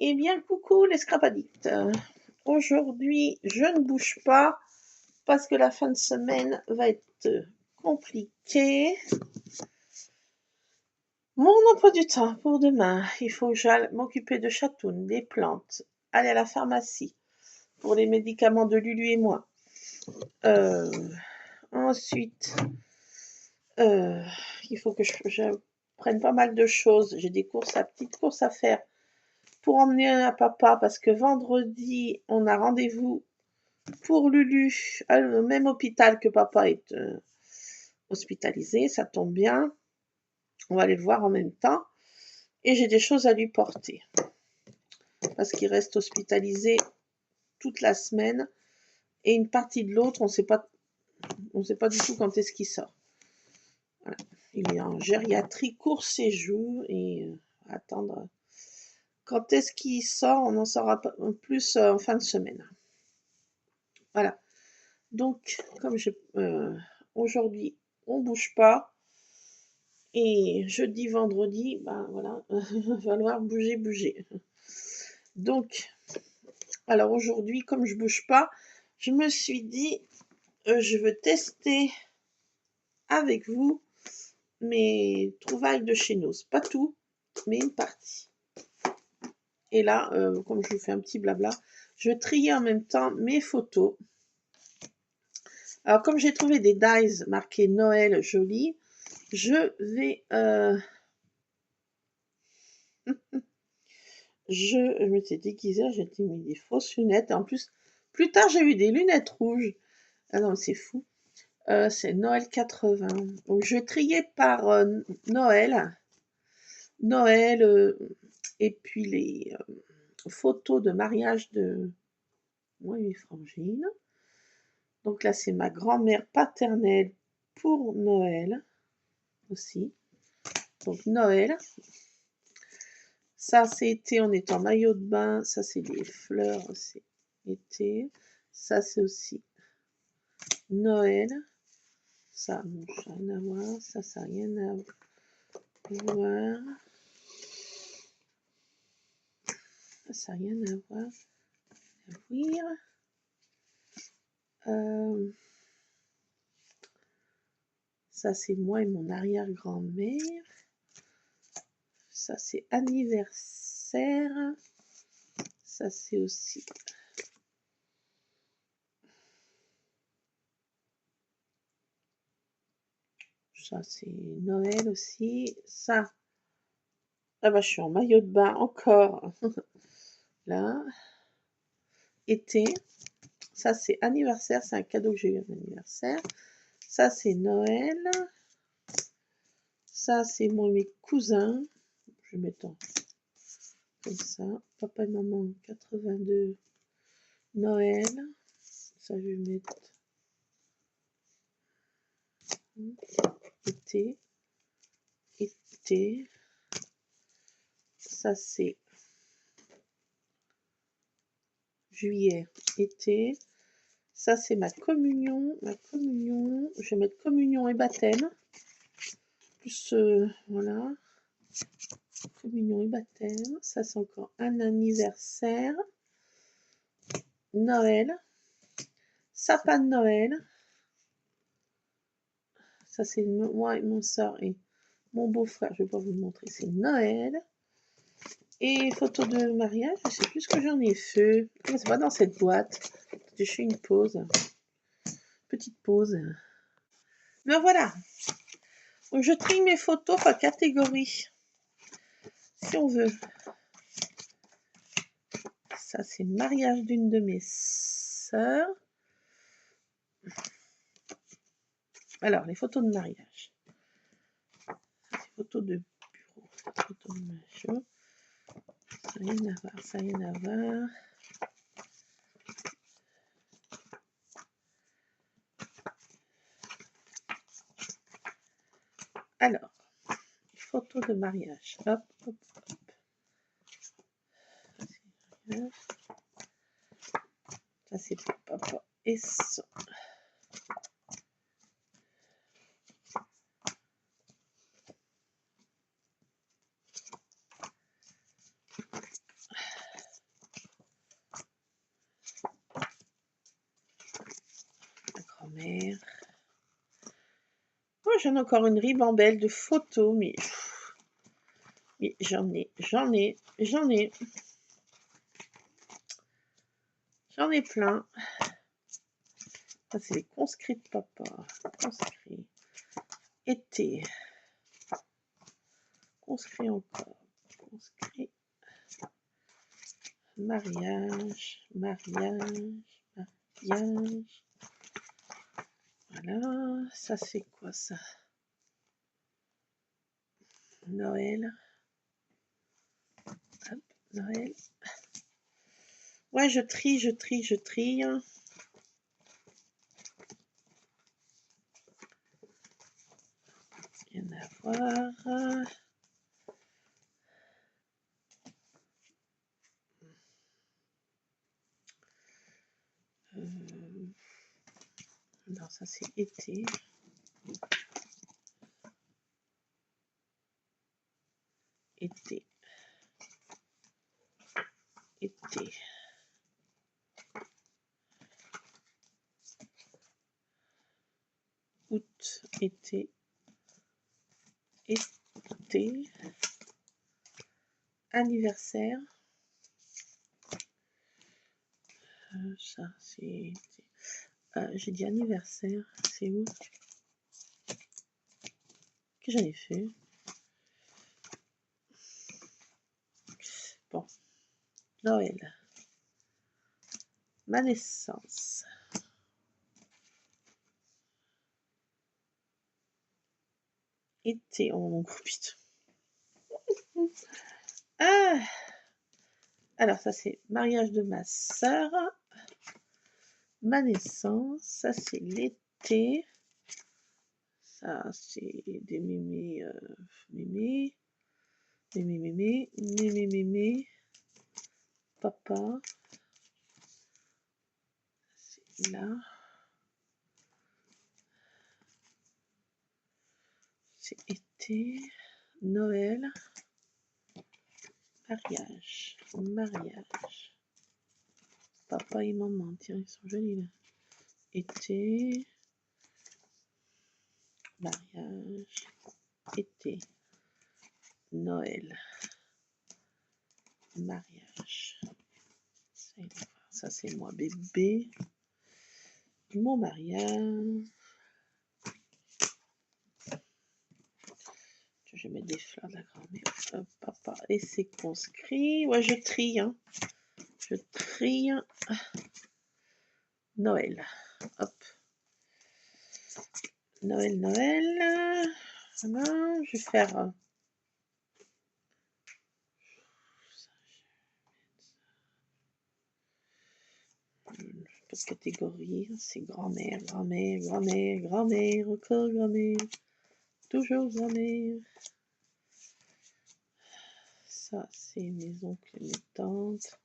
Eh bien, coucou les scrap addicts. Aujourd'hui, je ne bouge pas parce que la fin de semaine va être compliquée. Mon emploi du temps pour demain, il faut que j'aille m'occuper de chatounes, des plantes, aller à la pharmacie pour les médicaments de Lulu et moi. Ensuite, il faut que je prenne pas mal de choses. J'ai des petites courses à faire pour emmener à papa parce que vendredi, on a rendez-vous pour Lulu au même hôpital que papa est hospitalisé. Ça tombe bien. On va aller le voir en même temps. Et j'ai des choses à lui porter parce qu'il reste hospitalisé toute la semaine et une partie de l'autre, on sait pas du tout quand est-ce qu'il sort. Voilà. Il est en gériatrie court séjour et attendre. Quand est-ce qu'il sort, on en saura plus en fin de semaine. Voilà. Donc, comme aujourd'hui, on bouge pas. Et jeudi, vendredi, ben voilà, il va falloir bouger. Donc, alors aujourd'hui, comme je bouge pas, je me suis dit, je veux tester avec vous mes trouvailles de chez Noz. Pas tout, mais une partie. Et là, comme je vous fais un petit blabla, je vais trier en même temps mes photos. Alors, comme j'ai trouvé des dies marqués Noël joli, je vais... je m'étais déguisée, j'ai mis des fausses lunettes. Et en plus, plus tard, j'ai eu des lunettes rouges. Ah non, c'est fou. C'est Noël 80. Donc, je vais trier par Noël. Et puis les photos de mariage de moi et mes frangines. Donc là, c'est ma grand-mère paternelle pour Noël aussi. Donc Noël. Ça, c'est été, on est en maillot de bain. Ça, c'est des fleurs, c'est été. Ça, c'est aussi Noël. Ça, bon, ça n'a rien à voir. Ça n'a rien à voir. Ça n'a rien à voir. Ça, c'est moi et mon arrière-grand-mère. Ça, c'est anniversaire. Ça, c'est aussi... Ça, c'est Noël aussi. Ça, ah bah, je suis en maillot de bain encore. Là. Été. Ça, c'est anniversaire. C'est un cadeau que j'ai eu à mon anniversaire. Ça, c'est Noël. Ça, c'est mes cousins. Je vais mettre comme ça. Papa et maman, 82. Noël. Ça, je vais mettre été. Été. Ça, c'est juillet, été. Ça, c'est ma communion. Ma communion. Je vais mettre communion et baptême. Plus, voilà. Communion et baptême. Ça, c'est encore un anniversaire. Noël. Sapin de Noël. Ça, c'est moi et mon soeur et mon beau-frère. Je ne vais pas vous le montrer. C'est Noël. Et photo de mariage. Je ne sais plus ce que j'en ai fait. C'est pas dans cette boîte. Je fais une pause. Petite pause. Mais voilà. Donc, je trie mes photos par catégorie. Si on veut. Ça, c'est le mariage d'une de mes sœurs. Alors, les photos de mariage. Les photos de bureau. Photos de machin. Ça n'a rien à voir, ça n'a rien à voir. Alors, photos de mariage. Hop, hop, hop. Ça, c'est papa et ça. grand-mère. Oh, j'en ai encore une ribambelle de photos, mais j'en ai plein. Ça, c'est les conscrits de papa. Conscrits. Été. Conscrits encore. Conscrits. Mariage. Voilà. Ça, c'est quoi, ça? Noël. Hop, Noël. Ouais, je trie. Rien à voir. Non, ça c'est été. Été. Août, été. Anniversaire. Ça c'est... j'ai dit anniversaire. C'est où? Que j'avais fait? Bon. Noël. Ma naissance. Été. Oh mon gros putain. Ah! Alors ça c'est mariage de ma sœur. Ma naissance. Ça c'est l'été. Ça c'est des mémés. Mémé. Papa. C'est là. C'est été. Noël. Mariage. Papa et maman, tiens, ils sont jolis là. Été. Mariage. Été. Noël. Mariage. Ça c'est moi, bébé. Mon mariage. Je vais mettre des fleurs de la grand-mère. Papa. Et c'est conscrit. Ouais, je trie. Hein. Je trie. Noël. Hop. Noël. Voilà. Je vais faire... pas de catégorie. C'est grand-mère. Encore grand-mère. Toujours grand-mère. Ça, c'est mes oncles et mes tantes.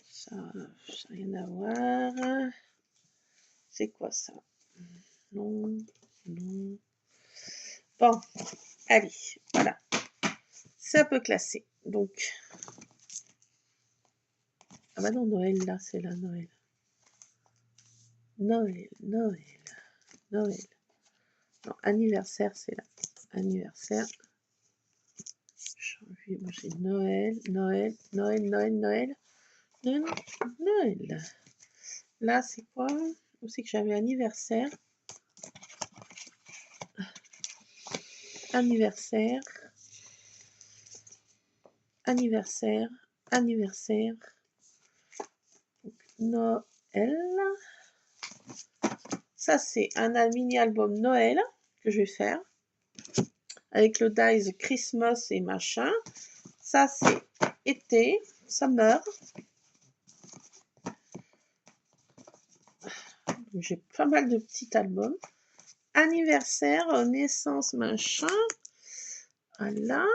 Ça n'a rien à voir. C'est quoi ça? Non. Bon, allez, voilà. C'est un peu classé. Donc. Ah bah non, Noël, là, c'est là, Noël. Noël. Non, anniversaire, c'est là. Anniversaire. Moi, j'ai Noël. Là, c'est quoi? Où c'est que j'avais anniversaire? Anniversaire. Donc, Noël. Ça, c'est un mini-album Noël que je vais faire. Avec le dies Christmas et machin. Ça, c'est été. Summer. J'ai pas mal de petits albums. Anniversaire, naissance, machin. Voilà.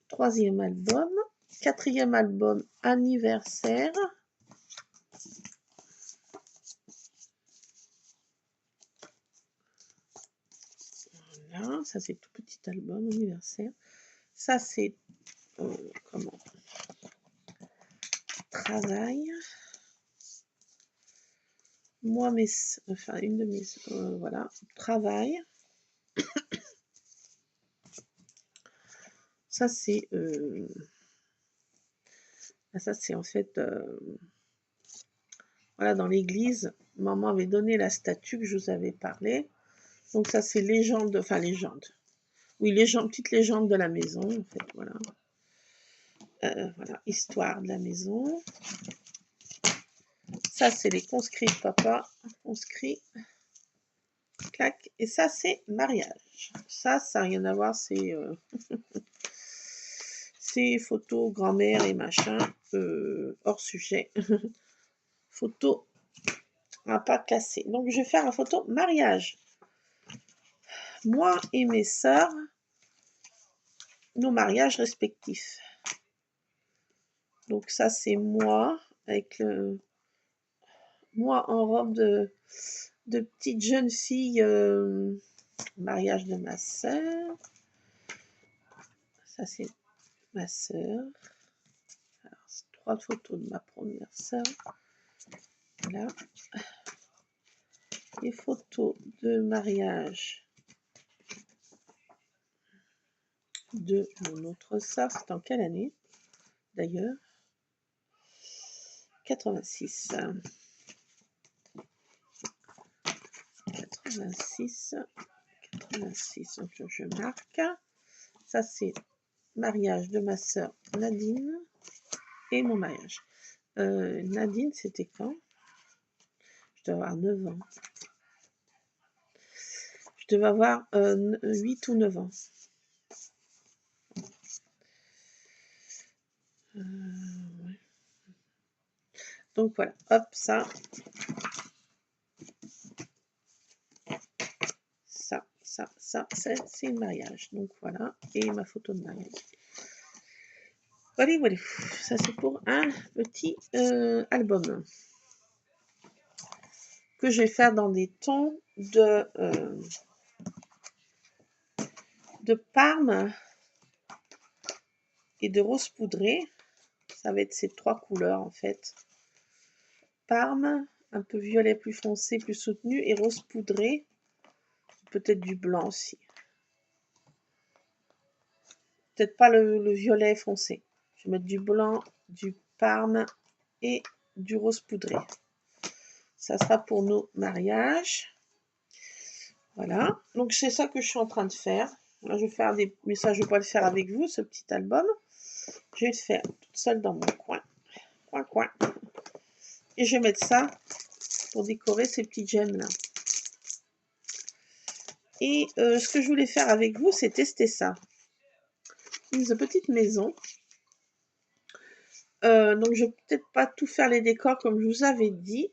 3e album. 4e album, anniversaire. Voilà, ça c'est tout petit album, anniversaire. Ça c'est... comment? travail. Moi, enfin, une de mes... voilà, travail. Ça, c'est... ça, c'est en fait... voilà, dans l'église, maman avait donné la statue que je vous avais parlé. Donc ça, c'est légende, enfin légende. Oui, légende, petite légende de la maison, en fait, voilà. Voilà, histoire de la maison. Ça, c'est les conscrits de papa. Conscrits. Clac. Et ça, c'est mariage. Ça n'a rien à voir, c'est... c'est photos grand-mère et machin. Hors sujet. Photo à pas casser. Donc, je vais faire la photo mariage. Moi et mes sœurs, nos mariages respectifs. Donc ça, c'est moi, avec moi en robe de petite jeune fille, mariage de ma sœur. Ça, c'est ma sœur. Alors, c'est 3 photos de ma première sœur. Voilà. Les photos de mariage de mon autre sœur. C'est en quelle année, d'ailleurs? 86. 86. 86. Donc, je marque. Ça, c'est mariage de ma sœur Nadine et mon mariage. Nadine, c'était quand? Je devais avoir 9 ans. Je devais avoir 8 ou 9 ans. Ouais. Donc voilà, hop, ça. Ça, c'est le mariage. Donc voilà, et ma photo de mariage. Voilà, voilà. Ça, c'est pour un petit album que je vais faire dans des tons de parme et de rose poudré. Ça va être ces 3 couleurs en fait. Parme, un peu violet plus foncé, plus soutenu, et rose poudré. Peut-être du blanc aussi. Peut-être pas le violet foncé. Je vais mettre du blanc, du parme et du rose poudré. Ça sera pour nos mariages. Voilà. Donc c'est ça que je suis en train de faire. Là, je vais faire des... Mais ça, je ne vais pas le faire avec vous, ce petit album. Je vais le faire toute seule dans mon coin. Coin. Et je vais mettre ça pour décorer ces petites gemmes là. Et ce que je voulais faire avec vous, c'est tester ça. Une petite maison. Donc je vais peut-être pas tout faire les décors comme je vous avais dit.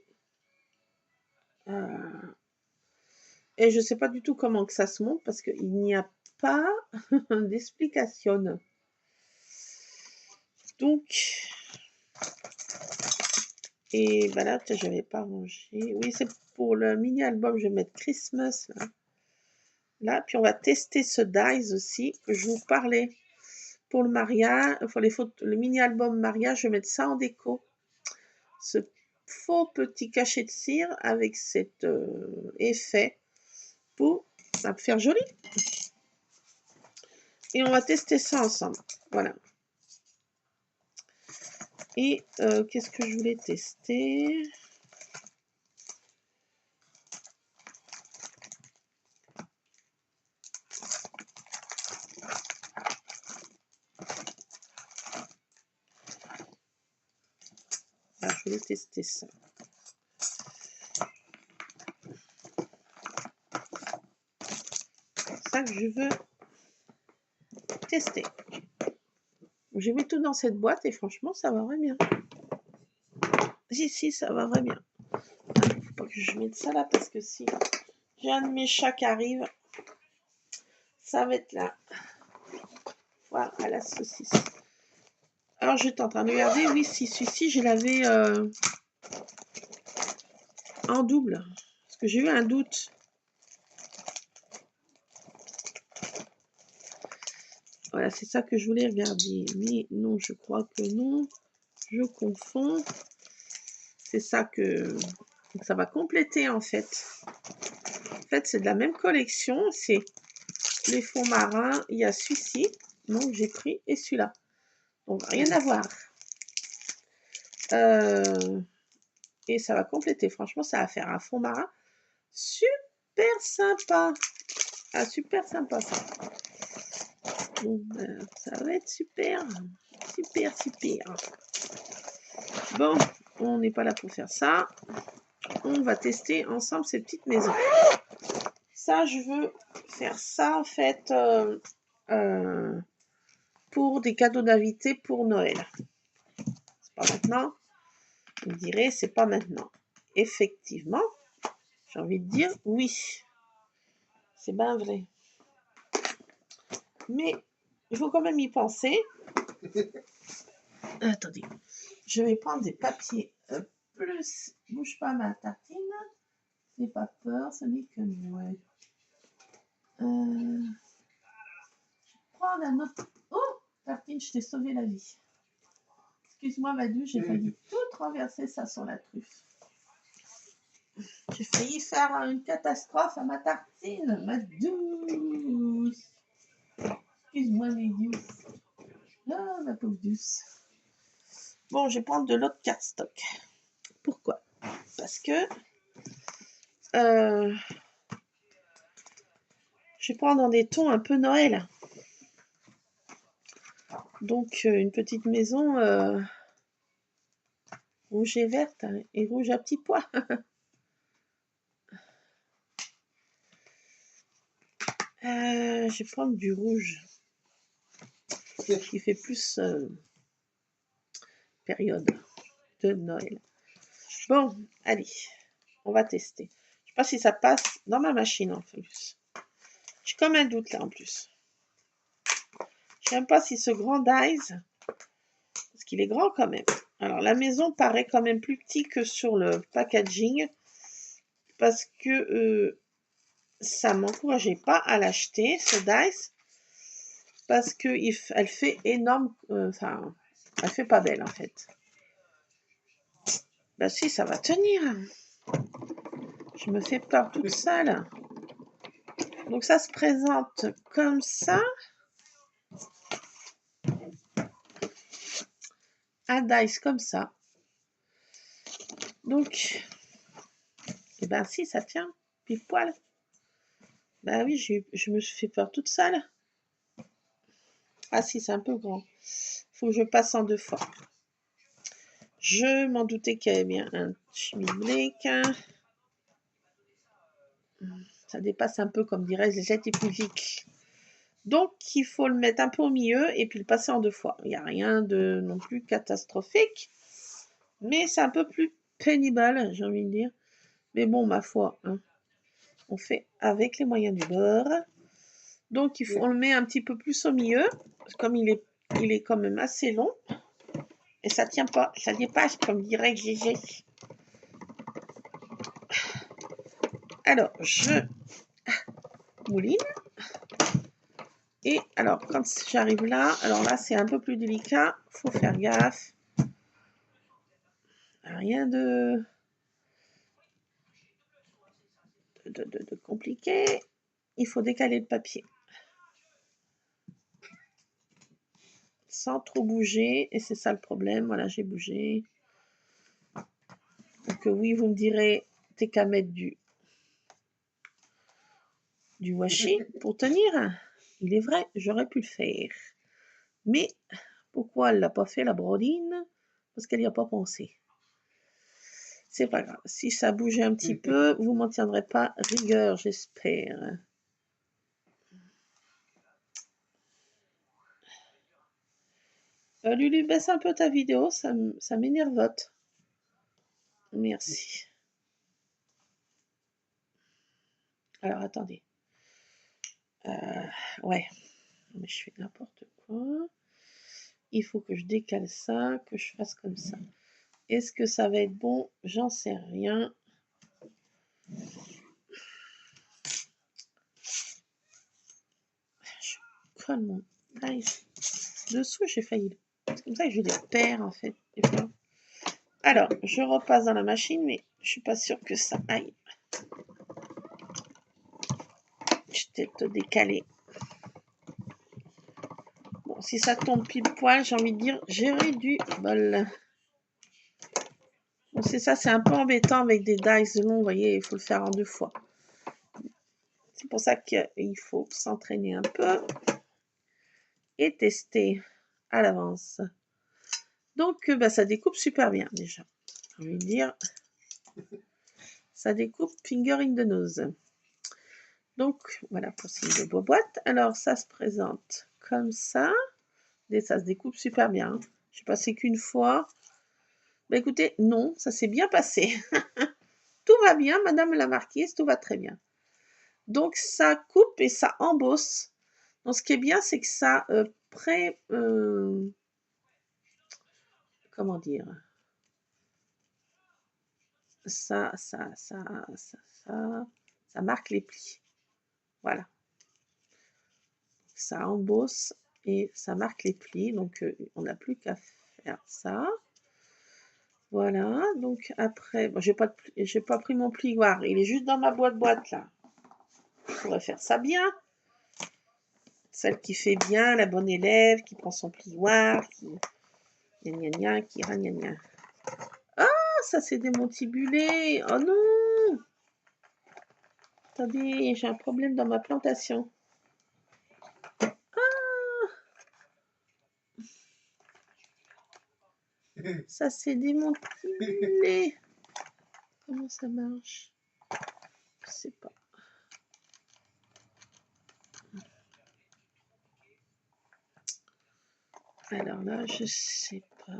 Et je sais pas du tout comment que ça se monte parce qu'il n'y a pas d'explication. Donc, et ben là, je n'avais pas rangé. Oui, c'est pour le mini-album, je vais mettre Christmas là. Là, puis on va tester ce dies aussi que je vous parlais pour le mariage, pour les photos, le mini-album mariage, je vais mettre ça en déco. Ce faux petit cachet de cire avec cet effet pour faire joli. Et on va tester ça ensemble. Voilà. Et qu'est-ce que je voulais tester? Ah, je voulais tester ça. C'est ça que je veux tester. J'ai mis tout dans cette boîte et franchement, ça va vraiment bien. Si, ça va vraiment bien. Faut pas que je mette ça là parce que si j'ai un de mes chats qui arrive, ça va être là. Voilà, à la saucisse. Alors, j'étais en train de regarder. Oui, si celui-ci, je l'avais en double. Parce que j'ai eu un doute. Voilà, c'est ça que je voulais regarder. Mais non, je crois que non. Je confonds. C'est ça que ça va compléter en fait. En fait, c'est de la même collection. C'est les fonds marins. Il y a celui-ci, donc j'ai pris, et celui-là. Donc rien à voir. Et ça va compléter. Franchement, ça va faire un fond marin super sympa. Ah, super sympa ça. Bon, ça va être super. Super, super. Bon, on n'est pas là pour faire ça. On va tester ensemble ces petites maisons. Ça, je veux faire ça en fait pour des cadeaux d'invités pour Noël. C'est pas maintenant. Vous me direz, c'est pas maintenant. Effectivement, j'ai envie de dire oui. C'est bien vrai. Mais il faut quand même y penser. Attendez, je vais prendre des papiers plus. Bouge pas ma tartine. N'aie pas peur, ce n'est que moi. Je vais prendre un autre. Oh, tartine, je t'ai sauvé la vie. Excuse-moi, Madu, j'ai failli tout renverser ça sur la truffe. J'ai failli faire une catastrophe à ma tartine, ma douce. Excuse-moi, mes douces. Ah, ma pauvre douce. Bon, je vais prendre de l'autre cardstock. Pourquoi? Parce que je vais prendre dans des tons un peu Noël. Donc, une petite maison rouge et verte et rouge à petits pois. Je vais prendre du rouge qui fait plus période de Noël. Bon, allez, on va tester. Je sais pas si ça passe dans ma machine en plus. J'ai comme un doute là en plus. Je sais même pas si ce grand dice, parce qu'il est grand quand même. Alors la maison paraît quand même plus petit que sur le packaging, parce que ça m'encourageait pas à l'acheter ce dice, parce que elle fait énorme, enfin, elle fait pas belle en fait. Bah si, ça va tenir. Je me fais peur toute seule. Donc ça se présente comme ça. Un dice comme ça. Donc, et ben si, ça tient. Pile poil. Ben oui, je me suis fait peur toute seule. Ah si, c'est un peu grand. Faut que je passe en 2 fois. Je m'en doutais qu'il y avait bien un schmilblick. Ça dépasse un peu, comme dirait les scientifiques. Donc, il faut le mettre un peu au milieu et puis le passer en 2 fois. Il n'y a rien de non plus catastrophique. Mais c'est un peu plus pénible, j'ai envie de dire. Mais bon, ma foi, hein, on fait avec les moyens du bord. Donc, on le met un petit peu plus au milieu. Comme il est quand même assez long. Et ça tient pas, ça dépasse, comme dirait Gégé. Alors, je mouline. Et alors, quand j'arrive là, alors là, c'est un peu plus délicat. Faut faire gaffe. Rien de compliqué. Il faut décaler le papier. Sans trop bouger. Et c'est ça le problème. Voilà, j'ai bougé. Donc oui, vous me direz, t'es qu'à mettre du washi pour tenir. Il est vrai, j'aurais pu le faire. Mais pourquoi elle l'a pas fait, la brodine? Parce qu'elle n'y a pas pensé. C'est pas grave. Si ça bougeait un petit peu, vous m'en tiendrez pas rigueur, j'espère. Lulu, baisse un peu ta vidéo, ça m'énervote. Merci. Alors, attendez. Ouais. Mais je fais n'importe quoi. Il faut que je décale ça, que je fasse comme ça. Est-ce que ça va être bon? J'en sais rien. Je colle mon dice dessous, j'ai failli le C'est comme ça que je les perds, en fait. Des fois. Alors, je repasse dans la machine, mais je suis pas sûre que ça aille. Je vais te décaler. Bon, si ça tombe pile poil, j'ai envie de dire, j'aurais du bol. Bon, c'est ça, c'est un peu embêtant avec des dice longs, vous voyez, il faut le faire en 2 fois. C'est pour ça qu'il faut s'entraîner un peu et tester à l'avance. Donc, bah, ça découpe super bien déjà. J'ai envie de dire, ça découpe finger in the nose. Donc, voilà pour ces 2 boîtes. Alors, ça se présente comme ça. Et ça se découpe super bien. Je n'ai passé qu'une fois. Bah, écoutez, non, ça s'est bien passé. Tout va bien, madame la marquise, tout va très bien. Donc, ça coupe et ça embosse. Donc, ce qui est bien, c'est que ça comment dire, ça marque les plis. Voilà. Ça embosse et ça marque les plis. Donc, on n'a plus qu'à faire ça. Voilà. Donc, après, bon, j'ai pas pris mon plioir. Il est juste dans ma boîte là. Je pourrais faire ça bien. Celle qui fait bien, la bonne élève, qui prend son plioir, qui qui gna. Ah, ça s'est démontibulé. Oh non! Attendez, j'ai un problème dans ma plantation. Ah! Ça s'est démontibulé. Comment ça marche? Je sais pas. Alors là, je sais pas.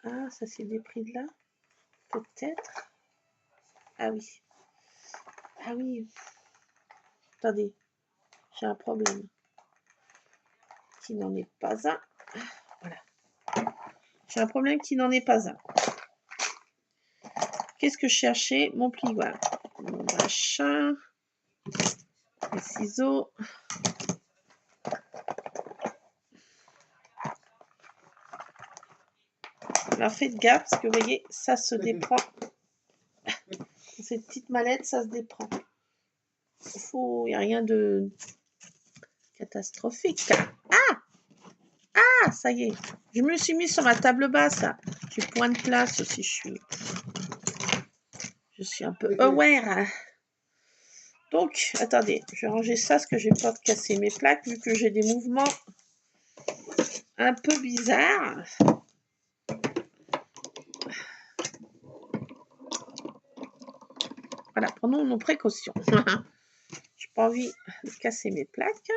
Ah, ça s'est dépris de là? Peut-être. Ah oui. Ah oui. Attendez. J'ai un problème. Qui n'en est pas un. Voilà. J'ai un problème qui n'en est pas un. Qu'est-ce que je cherchais? Mon plioir. Mon machin. Les ciseaux. Alors faites gaffe parce que vous voyez, ça se déprend. Cette petite mallette, ça se déprend. Il n'y a rien de catastrophique. Ah, ça y est. Je me suis mis sur ma table basse. J'ai point de place aussi. Je suis un peu aware. Donc, attendez, je vais ranger ça parce que je vais pas casser mes plaques vu que j'ai des mouvements un peu bizarres. Voilà, prenons nos précautions. J'ai pas envie de casser mes plaques.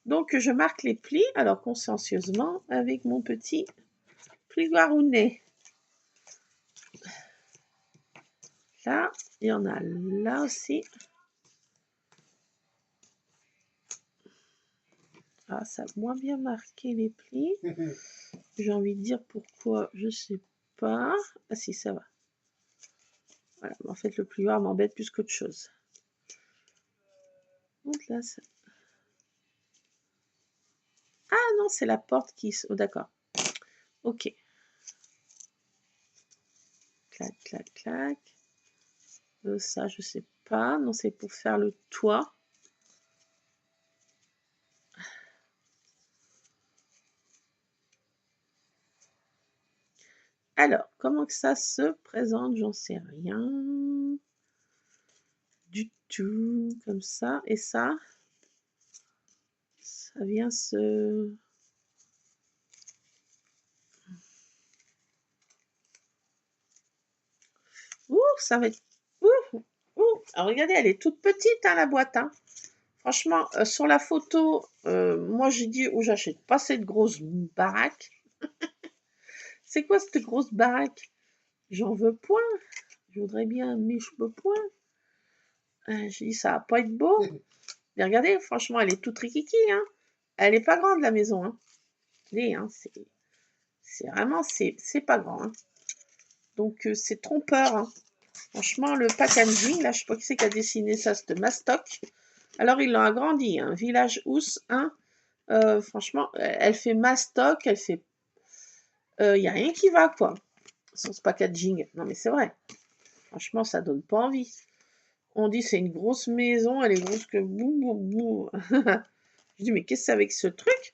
Donc, je marque les plis, alors consciencieusement, avec mon petit plioirounet. Là, il y en a là aussi. Ah, ça a moins bien marqué les plis. J'ai envie de dire pourquoi, je sais pas. Ah si, ça va. Voilà, en fait, le plioir m'embête plus qu'autre chose. Donc là, ça... Ah non, c'est la porte qui... Oh, d'accord. Ok. Clac, clac, clac. Ça, je sais pas. Non, c'est pour faire le toit. Alors, comment que ça se présente? J'en sais rien. Du tout. Comme ça. Et ça vient se... Ouh, ça va être... Ouh, ouh. Alors, regardez, elle est toute petite, hein, la boîte. Hein. Franchement, sur la photo, moi, j'ai dit, oh, j'achète pas cette grosse baraque. C'est quoi cette grosse baraque? J'en veux point. Je voudrais bien, mais je peux point. J'ai dit, ça va pas être beau. Mais regardez, franchement, elle est toute rikiki. Hein. Elle est pas grande, la maison. Hein. Hein, c'est vraiment, c'est pas grand. Hein. Donc, c'est trompeur. Hein. Franchement, le packaging, là, je sais pas qui c'est qui a dessiné ça, c'est Mastoc. Alors, ils l'ont agrandi. Hein. Village Housse 1, Franchement, elle fait mastoc, elle fait... Il n'y a rien qui va, quoi. Sur ce packaging. Non, mais c'est vrai. Franchement, ça donne pas envie. On dit c'est une grosse maison, elle est grosse que boum, boum, boum. Je dis, mais qu'est-ce que c'est avec ce truc?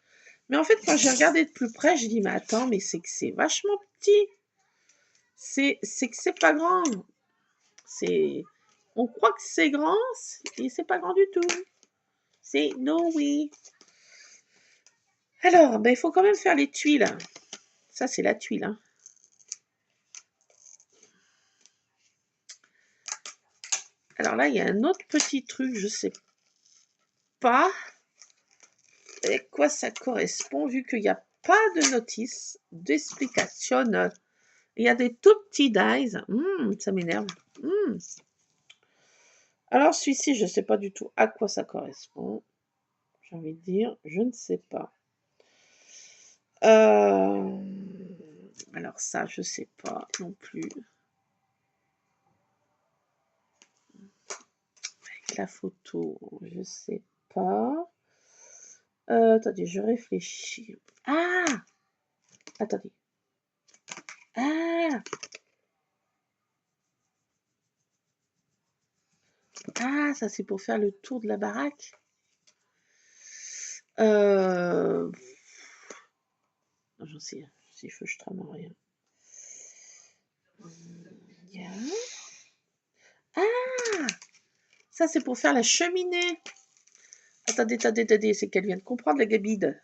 Mais en fait, quand j'ai regardé de plus près, j'ai dit, mais attends, mais c'est que c'est vachement petit. C'est que c'est pas grand. On croit que c'est grand, et c'est pas grand du tout. C'est no way. Alors, ben, il faut quand même faire les tuiles. Ça, c'est la tuile. Hein. Alors là, il y a un autre petit truc, je sais pas à quoi ça correspond, vu qu'il n'y a pas de notice, d'explication. Il y a des tout petits dies. Ça m'énerve. Alors, celui-ci, je ne sais pas du tout à quoi ça correspond. J'ai envie de dire, je ne sais pas. Alors ça, je ne sais pas non plus. Avec la photo, je ne sais pas. Attendez, je réfléchis. Ah! Attendez. Ah! Ah, ça c'est pour faire le tour de la baraque. Non, j'en sais, si je trame rien. Yeah. Ah! Ça c'est pour faire la cheminée. Attendez, c'est qu'elle vient de comprendre la gabide.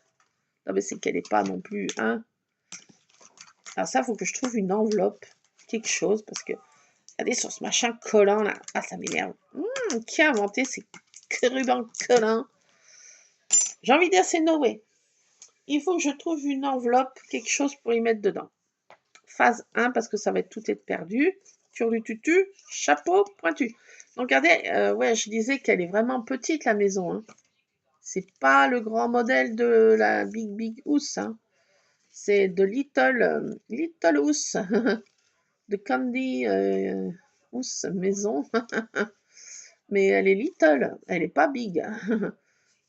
Non mais c'est qu'elle n'est pas non plus, hein. Alors ça, il faut que je trouve une enveloppe, quelque chose, parce que, regardez sur ce machin collant là. Ah, ça m'énerve. Qui a inventé ces rubans collants? J'ai envie de dire c'est Noé. Il faut que je trouve une enveloppe, quelque chose pour y mettre dedans. Phase 1, parce que ça va être tout être perdu. Turlututu, chapeau, pointu. Donc regardez, ouais, je disais qu'elle est vraiment petite la maison. Hein. C'est pas le grand modèle de la Big House. Hein. C'est de Little House. De Candy House maison. Mais elle est little, elle est pas big.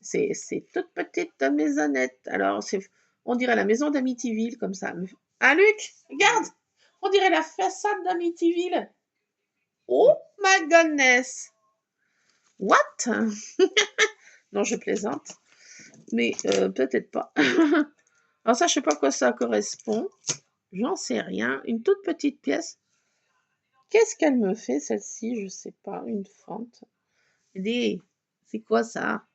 C'est toute petite maisonnette. Alors, on dirait la maison d'Amityville, comme ça. Ah, Luc, regarde! On dirait la façade d'Amityville. Oh my goodness! What? Non, je plaisante. Mais peut-être pas. Alors ça, je sais pas à quoi ça correspond. J'en sais rien. Une toute petite pièce. Qu'est-ce qu'elle me fait, celle-ci? Je sais pas. Une fente. C'est quoi ça?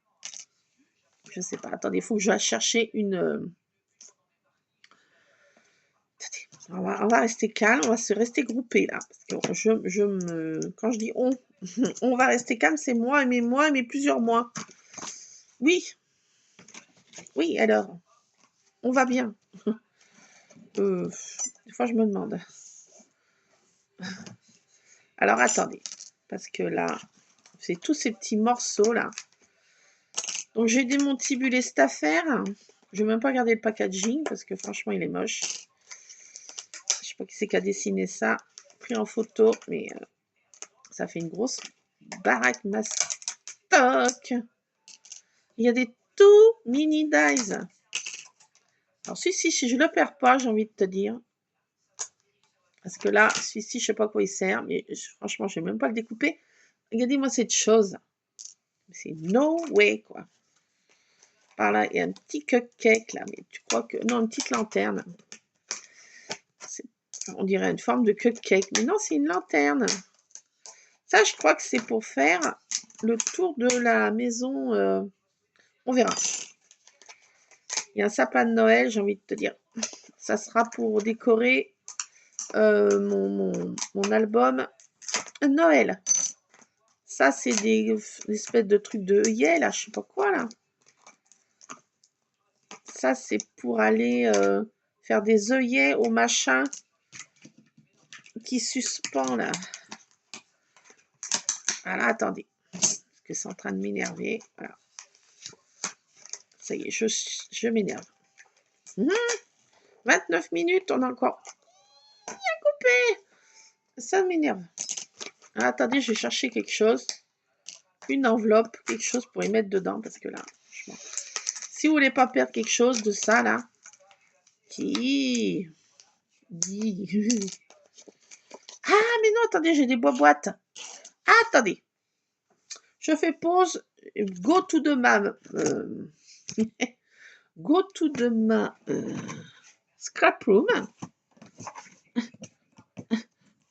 Je sais pas. Attendez, il faut que je vais chercher une... On va rester calme, on va se rester groupé là. Parce que quand je dis on va rester calme, c'est moi et mes plusieurs mois. Oui, oui, alors, on va bien. Des fois, je me demande. Alors, attendez, parce que là, c'est tous ces petits morceaux là. Donc, j'ai démontibulé cette affaire. Je vais même pas regarder le packaging parce que franchement, il est moche. Je sais pas qui c'est qui a dessiné ça. Pris en photo, mais ça fait une grosse baraque mastoc. Il y a des tout mini dies. Alors, si je ne le perds pas, j'ai envie de te dire. Parce que là, celui-ci, je ne sais pas à quoi il sert, mais franchement, je ne vais même pas le découper. Regardez-moi cette chose. C'est no way, quoi. Par là, il y a un petit cupcake, là, mais tu crois que... Non, une petite lanterne. On dirait une forme de cupcake, mais non, c'est une lanterne. Ça, je crois que c'est pour faire le tour de la maison. On verra. Il y a un sapin de Noël, j'ai envie de te dire. Ça sera pour décorer mon album Noël. Ça, c'est des espèces de trucs de œillet, là, je sais pas quoi, là. Ça, c'est pour aller faire des œillets au machin qui suspend, là. Voilà, attendez. Parce que c'est en train de m'énerver. Voilà. Ça y est, je m'énerve. 29 minutes, on a encore rien coupé. Ça m'énerve. Attendez, je vais chercher quelque chose. Une enveloppe, quelque chose pour y mettre dedans. Parce que là, franchement, Si vous voulez pas perdre quelque chose de ça, là, qui... Ah, mais non, attendez, j'ai des boîtes. Ah, attendez. Je fais pause. Go to the map. Go to the map. Scrap room.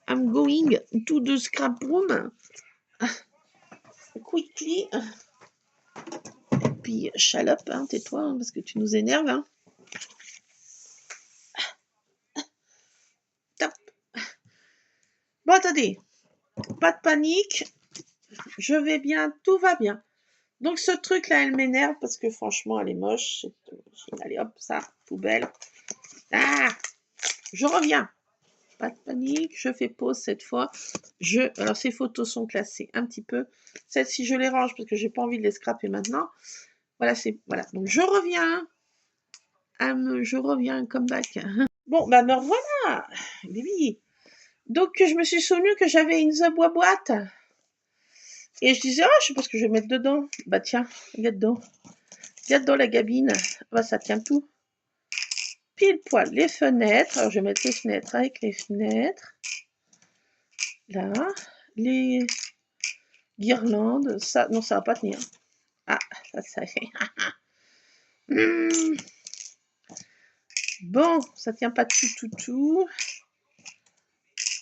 I'm going to the scrap room. Quickly. Et puis, chalope, hein, tais-toi, hein, parce que tu nous énerves. Hein. Top. Bon, attendez. Pas de panique. Je vais bien, tout va bien. Donc, ce truc-là, elle m'énerve parce que franchement, elle est moche. Allez, hop, ça, poubelle. Ah, je reviens. Pas de panique, je fais pause cette fois. Alors, ces photos sont classées un petit peu. Celles-ci, je les range parce que j'ai pas envie de les scraper maintenant. Voilà, voilà. Donc, je reviens. Je reviens, come back. Bon, bah, me revoilà. Oui. Donc, je me suis souvenu que j'avais une boîte. Et je disais, oh, je sais pas ce que je vais mettre dedans. Bah, tiens, regarde dedans. Regarde dans la cabine. Bah, ça tient tout. Pile poil, les fenêtres. Alors, je vais mettre les fenêtres avec les fenêtres. Là. Les guirlandes. Ça, non, ça va pas tenir. Ah, ça fait. Bon, ça tient pas tout.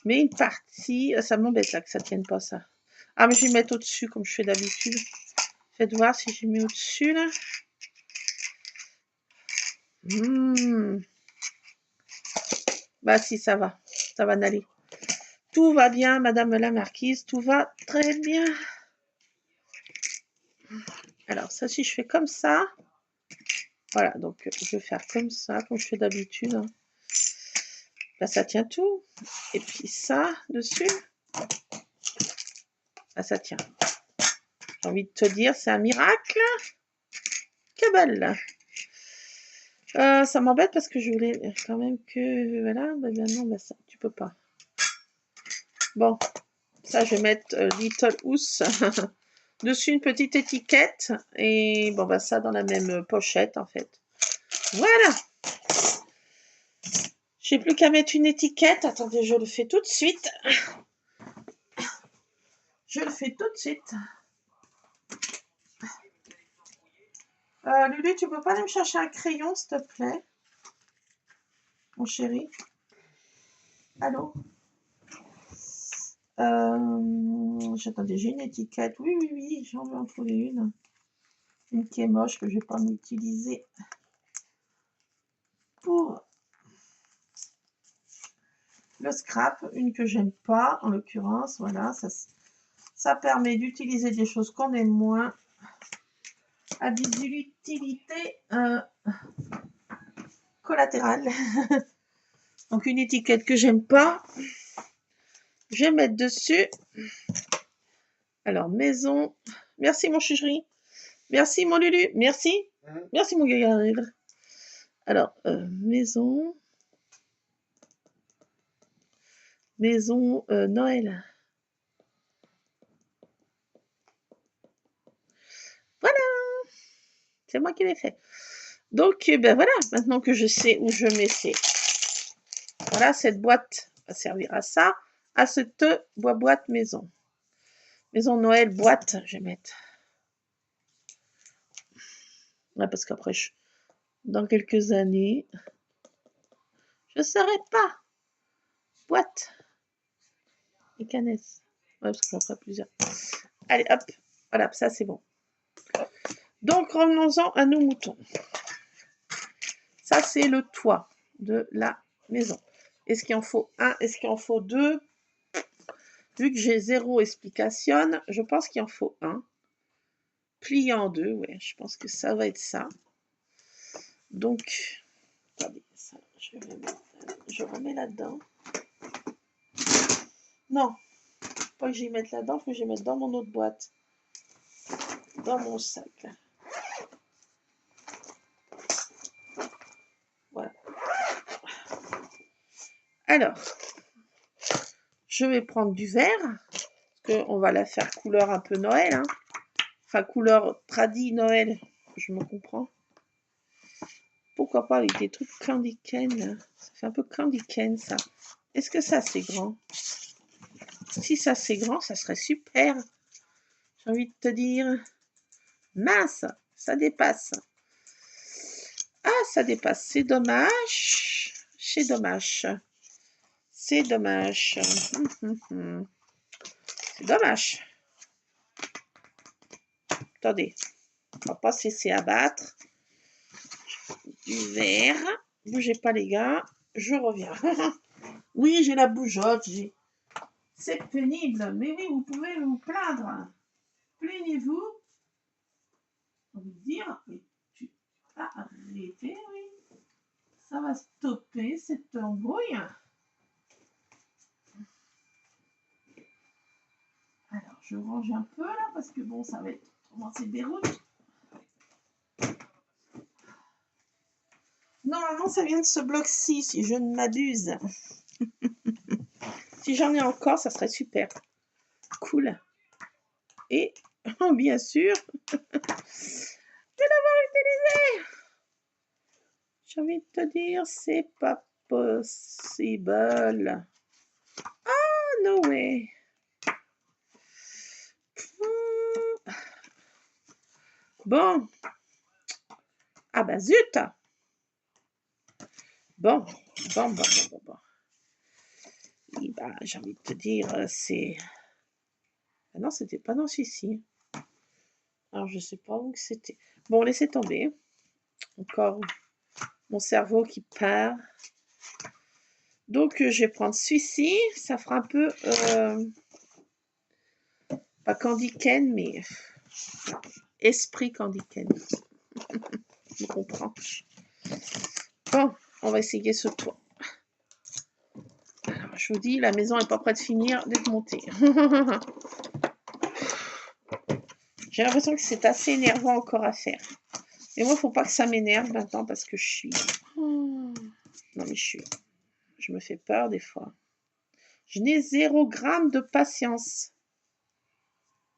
Mais une partie. Ça m'embête là que ça tienne pas, ça. Ah, mais je vais mettre au-dessus comme je fais d'habitude. Faites voir si j'ai mis au-dessus, là. Bah si, ça va aller. Tout va bien, madame la marquise, tout va très bien. Alors, ça, si je fais comme ça, voilà, donc je vais faire comme ça, comme je fais d'habitude. Hein. Là, ça tient tout. Et puis ça, dessus, là, ça tient. J'ai envie de te dire, c'est un miracle. Que belle. Ça m'embête parce que je voulais quand même que... Voilà, bah, non, bah, ça, tu peux pas. Bon, ça, je vais mettre Little House. Dessus, une petite étiquette. Et bon, bah ça, dans la même pochette, en fait. Voilà. J'ai plus qu'à mettre une étiquette. Attendez, je le fais tout de suite. Lulu, tu peux pas aller me chercher un crayon, s'il te plaît? Mon chéri. Allô? Attendez, j'ai une étiquette. Oui, j'en vais en trouver une. Une qui est moche, que je vais pas m'utiliser pour le scrap. Une que j'aime pas, en l'occurrence. Voilà, ça permet d'utiliser des choses qu'on aime moins à des utilités collatérales. Donc, une étiquette que j'aime pas. Je vais mettre dessus. Alors, maison. Merci, mon chéri. Merci, mon Lulu. Merci. Merci, mon gagaril. Alors, maison. Maison Noël. Voilà. C'est moi qui l'ai fait. Donc, ben voilà. Maintenant que je sais où je mets ces... Voilà, cette boîte va servir à ça. À cette boîte maison. Maison Noël, boîte, je vais mettre. Là, parce qu'après, dans quelques années, je ne saurais pas. Boîte. Et canesses. Ouais, parce qu'on fera plusieurs. Allez, hop. Voilà, ça, c'est bon. Donc, revenons-en à nos moutons. Ça, c'est le toit de la maison. Est-ce qu'il en faut un? Est-ce qu'il en faut deux? Vu que j'ai zéro explication, je pense qu'il en faut un. Plié en deux, ouais, je pense que ça va être ça. Donc, attendez, ça, je remets là-dedans. Non, pas que j'y mette là-dedans, faut que j'y mette dans mon autre boîte. Dans mon sac, là. Voilà. Alors, je vais prendre du vert, parce qu'on va la faire couleur un peu Noël, hein. Enfin, couleur tradie Noël, je me comprends. pourquoi pas avec des trucs Candy Cane. Ça fait un peu Candy Cane, ça. Est-ce que ça, c'est grand? Si ça, c'est grand, ça serait super. J'ai envie de te dire... Mince, ça dépasse. Ah, ça dépasse. C'est dommage. C'est dommage. C'est dommage. C'est dommage. Attendez. On va pas se laisser abattre. Du vert. Bougez pas, les gars. Je reviens. Oui, j'ai la bougeotte. C'est pénible. Mais oui, vous pouvez vous plaindre. Plaignez-vous. On va dire, mais tu as arrêté, oui. Ça va stopper cette embrouille. Alors, je range un peu là, parce que bon, ça va être... Comment c'est déroute. Normalement, ça vient de ce bloc-ci, si je ne m'abuse. Si j'en ai encore, ça serait super. Cool. Et, bien sûr, de l'avoir utilisé. J'ai envie de te dire, c'est pas possible. Ah, no way. Bon. Ah bah zut. Bon. Et bah, j'ai envie de te dire, c'est... Ah non, c'était pas dans celui-ci. Alors, je sais pas où que c'était. Bon, laissez tomber. Encore mon cerveau qui part. Donc, je vais prendre celui-ci. Ça fera un peu... pas Candy Cane, mais... Esprit Candy Cane. Je comprends. Bon, on va essayer ce toit. Alors, je vous dis, la maison n'est pas prête de finir d'être montée. J'ai l'impression que c'est assez énervant encore à faire. Et moi, il ne faut pas que ça m'énerve maintenant parce que je suis... Non, mais je me fais peur des fois. Je n'ai 0 gramme de patience.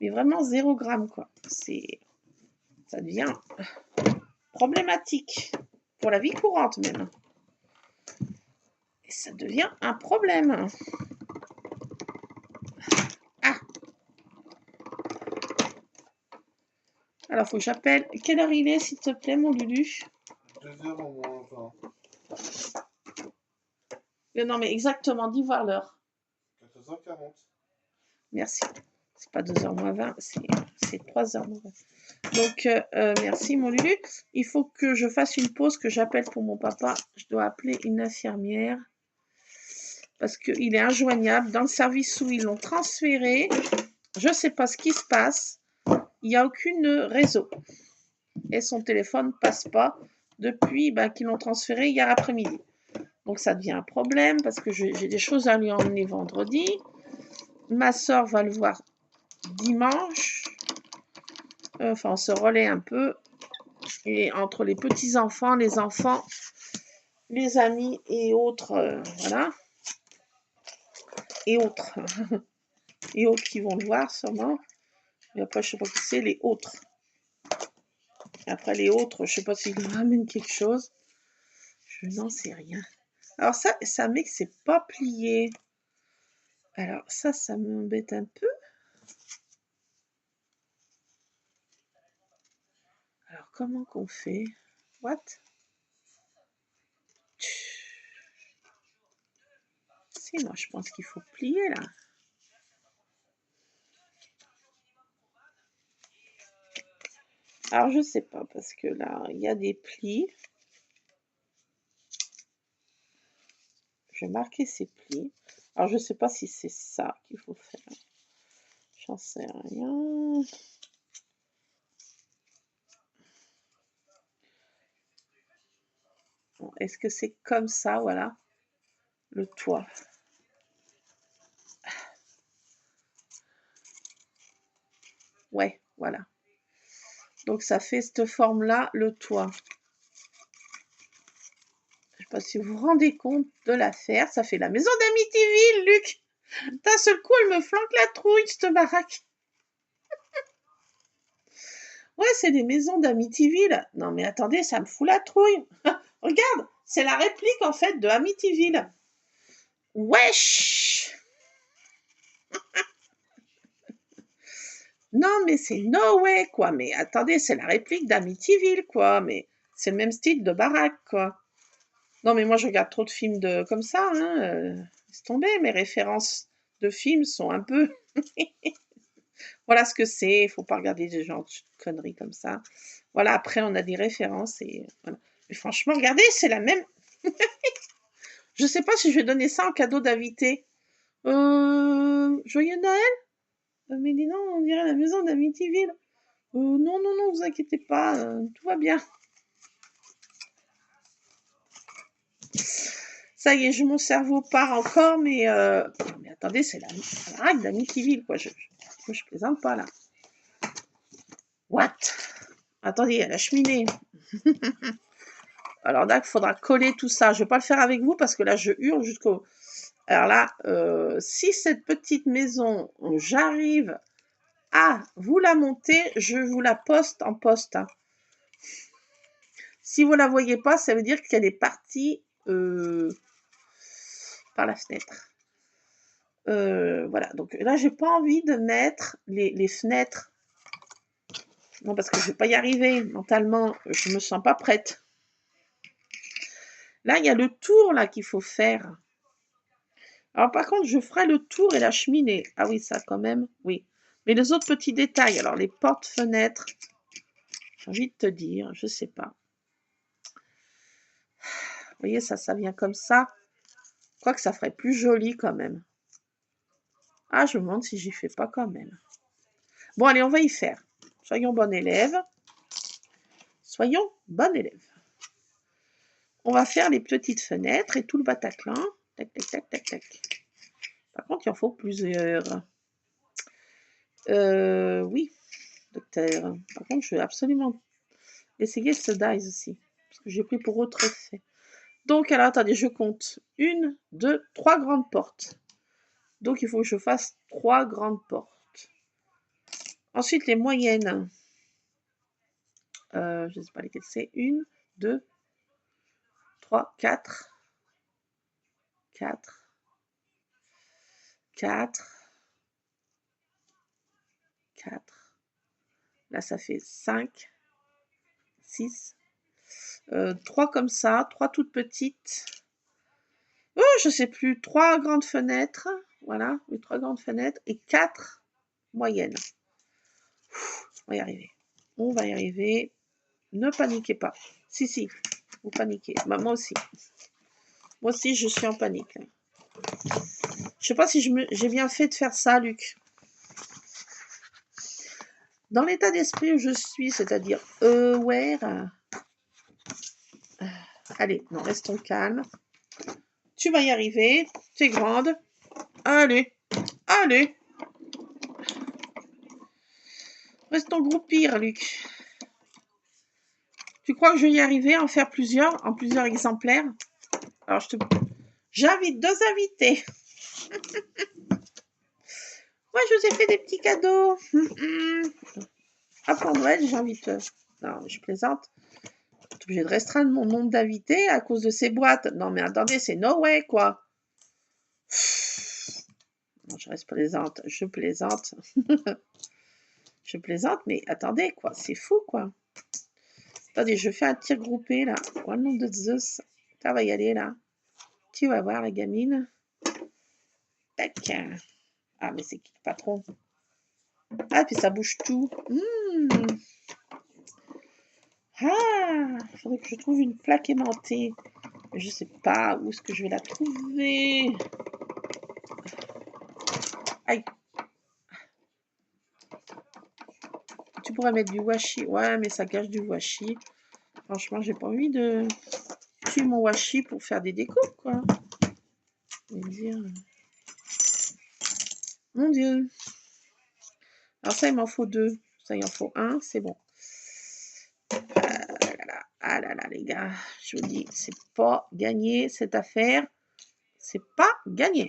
Mais vraiment 0 gramme, quoi. Ça devient problématique. Pour la vie courante, même. Et ça devient un problème. Ah! Alors, il faut que j'appelle. Quelle heure il est, s'il te plaît, mon Lulu? 2h au moins 20. Non, mais exactement, dis voir l'heure. 14h40. Merci. C'est pas 2h moins 20, c'est 3h moins 20. Donc, merci, mon Lulu. Il faut que je fasse une pause, que j'appelle pour mon papa. Je dois appeler une infirmière. Parce qu'il est injoignable. Dans le service où ils l'ont transféré, je ne sais pas ce qui se passe. Il n'y a aucune réseau. Et son téléphone ne passe pas depuis qu'ils l'ont transféré hier après-midi. Donc ça devient un problème parce que j'ai des choses à lui emmener vendredi. Ma soeur va le voir dimanche. Enfin, on se relaie un peu. Et entre les petits-enfants, les enfants, les amis et autres, voilà. Et autres. Et autres qui vont le voir sûrement. Et après, je ne sais pas qui c'est, les autres. Et après, les autres, je ne sais pas s'ils ramènent quelque chose. Je n'en sais rien. Alors ça met que c'est pas plié. Alors ça m'embête un peu. Alors comment qu'on fait? What? Si, moi je pense qu'il faut plier là. Alors je sais pas parce que là il y a des plis. Je vais marquer ces plis. Alors je sais pas si c'est ça qu'il faut faire. J'en sais rien. Bon, est-ce que c'est comme ça, voilà, le toit? Ouais, voilà. Donc ça fait cette forme-là, le toit. Je ne sais pas si vous vous rendez compte de l'affaire. Ça fait la maison d'Amityville, Luc. D'un seul coup, elle me flanque la trouille, cette baraque. Ouais, c'est des maisons d'Amityville. Non, mais attendez, ça me fout la trouille. Regarde, c'est la réplique en fait de Amityville. Wesh! Non, mais c'est no way, quoi. Mais attendez, c'est la réplique d'Amityville, quoi. Mais c'est le même style de baraque, quoi. Non, mais moi, je regarde trop de films comme ça, hein. Laisse tomber, mes références de films sont un peu... Voilà ce que c'est, il faut pas regarder des gens de conneries comme ça. Voilà, après, on a des références et voilà. Mais franchement, regardez, c'est la même... Je sais pas si je vais donner ça en cadeau d'invité. Joyeux Noël? Mais dis non, on dirait la maison d'Amityville. Non, non, non, vous inquiétez pas, tout va bien. Ça y est, mon cerveau part encore, mais attendez, c'est la règle d'Amityville, quoi. Je plaisante pas, là. What? Attendez, il y a la cheminée. Alors là, il faudra coller tout ça. Je vais pas le faire avec vous parce que là, je hurle jusqu'au... Alors là, si cette petite maison, j'arrive à vous la monter, je vous la poste en poste. Hein. Si vous la voyez pas, ça veut dire qu'elle est partie par la fenêtre. Voilà, donc là, j'ai pas envie de mettre les fenêtres. Non, parce que je vais pas y arriver. Mentalement, je me sens pas prête. Là, il y a le tour là qu'il faut faire. Alors par contre, je ferai le tour et la cheminée. Ah oui, ça quand même, oui. Mais les autres petits détails, alors les portes-fenêtres, j'ai envie de te dire, je sais pas. Vous voyez, ça vient comme ça. Je crois que ça ferait plus joli quand même. Ah, je me demande si j'y fais pas quand même. Bon, allez, on va y faire. Soyons bon élève. Soyons bon élève. On va faire les petites fenêtres et tout le Bataclan. Tac, tac, tac, tac, tac. Par contre, il en faut plusieurs. Oui, docteur. Par contre, je vais absolument essayer ce dice aussi. Parce que j'ai pris pour autre effet. Donc, alors, attendez, je compte. 1, 2, 3 grandes portes. Donc, il faut que je fasse 3 grandes portes. Ensuite, les moyennes. Je ne sais pas lesquelles c'est. 1, 2, 3, 4. 4. 4. 4. Là, ça fait 5. 6. 3 comme ça. 3 toutes petites. Oh, je sais plus. 3 grandes fenêtres. Voilà, les 3 grandes fenêtres. Et 4 moyennes. On va y arriver. On va y arriver. Ne paniquez pas. Si, si, vous paniquez. Bah, moi aussi. Moi aussi, je suis en panique. Je sais pas si j'ai bien fait de faire ça, Luc. Dans l'état d'esprit où je suis, c'est-à-dire aware. Allez, non, restons calmes. Tu vas y arriver. Tu es grande. Allez. Allez. Restons groupir, Luc. Tu crois que je vais y arriver à en faire plusieurs, en plusieurs exemplaires? Alors, j'invite 2 invités. Moi, je vous ai fait des petits cadeaux. Ah, pour Noël, j'invite... Non, je plaisante. Je suis obligée de restreindre mon nombre d'invités à cause de ces boîtes. Non, mais attendez, c'est no way, quoi. Non, je reste plaisante. Je plaisante. Je plaisante, mais attendez, quoi. C'est fou, quoi. Attendez, je fais un tir groupé, là. Oh, le nom de Zeus. Ça va y aller, là. Tu vas voir, la gamine. Tac. Ah, mais c'est qui le patron? Ah, puis ça bouge tout. Ah, il faudrait que je trouve une plaque aimantée. Je sais pas où est-ce que je vais la trouver. Aïe. Tu pourrais mettre du washi. Ouais, mais ça gâche du washi. Franchement, j'ai pas envie de tuer mon washi pour faire des décos, quoi. Dire... Mon Dieu. Alors ça, il m'en faut 2. Ça, il en faut 1, c'est bon. Ah là là, les gars. Je vous dis, c'est pas gagné, cette affaire. C'est pas gagné.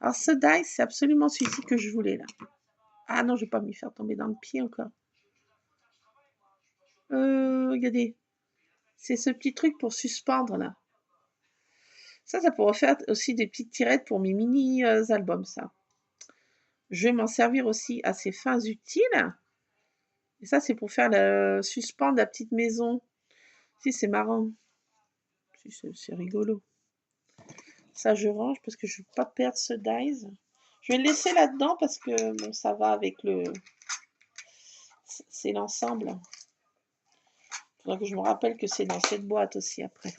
Alors, ce dice, c'est absolument celui-ci que je voulais, là. Ah non, je vais pas m'y faire tomber dans le pied encore. Regardez. C'est ce petit truc pour suspendre, là. Ça pourrait faire aussi des petites tirettes pour mes mini-albums, ça. Je vais m'en servir aussi à ces fins utiles. Et ça, c'est pour faire suspendre la petite maison. Si, c'est marrant. Si, c'est rigolo. Ça, je range parce que je ne veux pas perdre ce dies. Je vais le laisser là-dedans parce que bon, ça va avec le... C'est l'ensemble. Il faudra que je me rappelle que c'est dans cette boîte aussi après.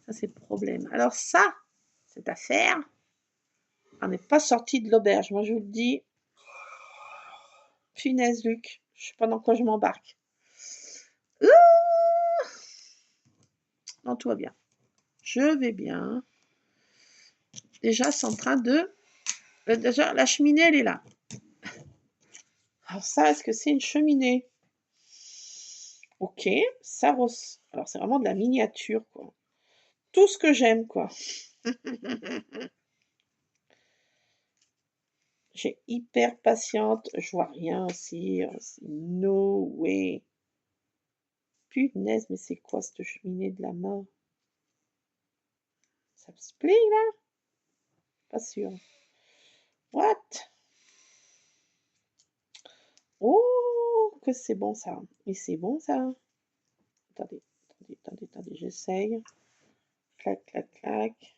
Ça, c'est le problème. Alors ça, cette affaire, on n'est pas sorti de l'auberge. Moi, je vous le dis. Punaise, Luc. Je sais pas dans quoi je m'embarque. Non, tout va bien. Je vais bien. Déjà, c'est en train de... Déjà, la cheminée, elle est là. Alors ça, est-ce que c'est une cheminée? Ok, ça... Alors, c'est vraiment de la miniature, quoi. Tout ce que j'aime, quoi. J'ai hyper patiente. Je vois rien aussi. No way. Punaise, mais c'est quoi cette cheminée de la main? Ça me split, là? Pas sûr. What? Oh, que c'est bon ça. Et c'est bon ça. Attendez, j'essaye. Clac, clac, clac.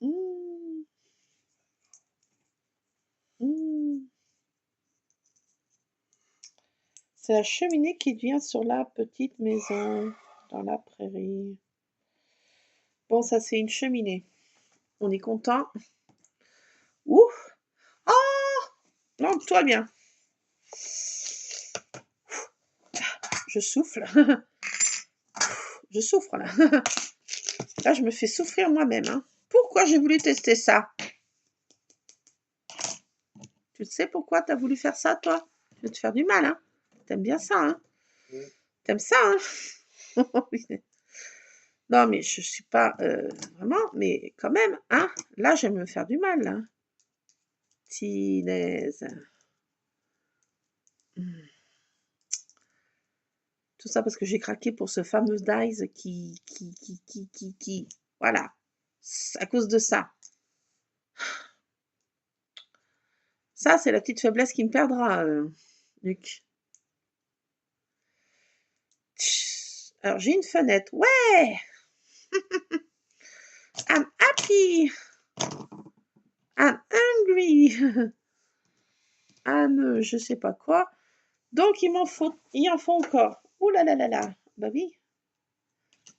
Mmh. Mmh. C'est la cheminée qui vient sur la petite maison dans la prairie. Bon, ça c'est une cheminée. On est content. Ouf. Oh! Non, toi bien. Je souffle. Je souffre là. Là, je me fais souffrir moi-même. Hein. Pourquoi j'ai voulu tester ça? Tu sais pourquoi tu as voulu faire ça, toi? Tu veux te faire du mal, hein? T'aimes bien ça, hein? Oui. T'aimes ça, hein? Non, mais je suis pas vraiment, mais quand même, hein? Là, j'aime me faire du mal, là. Tinaise. Tout ça parce que j'ai craqué pour ce fameux dice qui. Voilà. C'est à cause de ça. Ça, c'est la petite faiblesse qui me perdra, Luc. Alors, j'ai une fenêtre. Ouais! I'm happy! I'm hungry! I'm je sais pas quoi. Donc, il en faut encore. Ouh là là là là. Bah oui.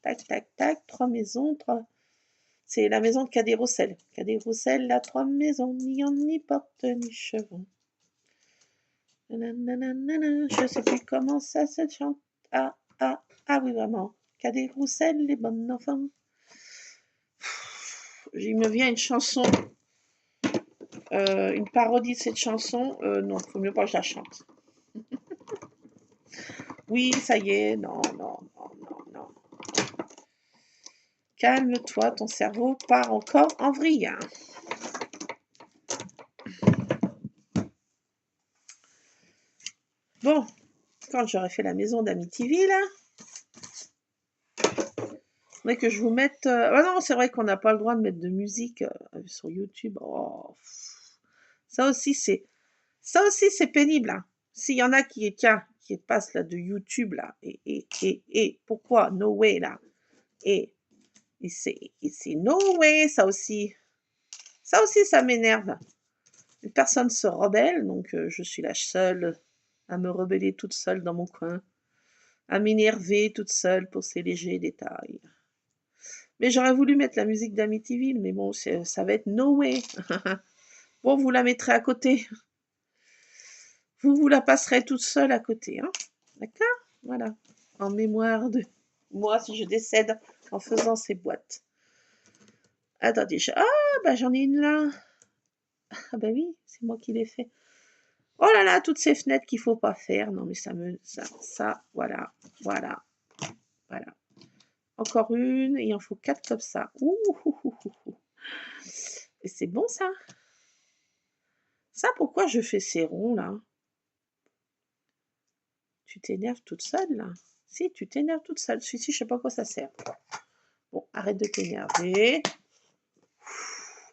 Tac, tac, tac. 3 maisons. 3. C'est la maison de Cadet Roussel. Cadet Roussel a 3 maisons. Ni en ni porte ni chevaux. Nanana, je sais plus comment ça se chante. Ah oui, vraiment. Cadet Roussel, les bonnes enfants. Il me vient une chanson. Une parodie de cette chanson. Non, il faut mieux pas que je la chante. Oui, ça y est. Non. Calme-toi, ton cerveau part encore en vrille. Bon, quand j'aurai fait la maison d'Amityville, faudrait que je vous mette... Ah non, c'est vrai qu'on n'a pas le droit de mettre de musique sur YouTube. Oh. Ça aussi, c'est pénible. Hein. S'il y en a qui passent là de YouTube, là, et pourquoi? No way, là. Et c'est no way, ça aussi. Ça aussi, ça m'énerve. Une personne se rebelle, donc je suis la seule à me rebeller toute seule dans mon coin, à m'énerver toute seule pour ces légers détails. Mais j'aurais voulu mettre la musique d'Amityville, mais bon, ça va être no way. Bon, vous la mettrez à côté. Vous la passerez toute seule à côté, hein. D'accord? Voilà. En mémoire de moi si je décède en faisant ces boîtes. Attendez, bah j'en ai une là. Ah bah oui, c'est moi qui l'ai fait. Oh là là, toutes ces fenêtres qu'il faut pas faire. Non mais voilà. Encore une, il en faut 4 comme ça. Ouh. Et c'est bon ça. Ça, pourquoi je fais ces ronds là? tu t'énerves toute seule, là. Si, tu t'énerves toute seule. Celui-ci, je sais pas à quoi ça sert. Bon, arrête de t'énerver.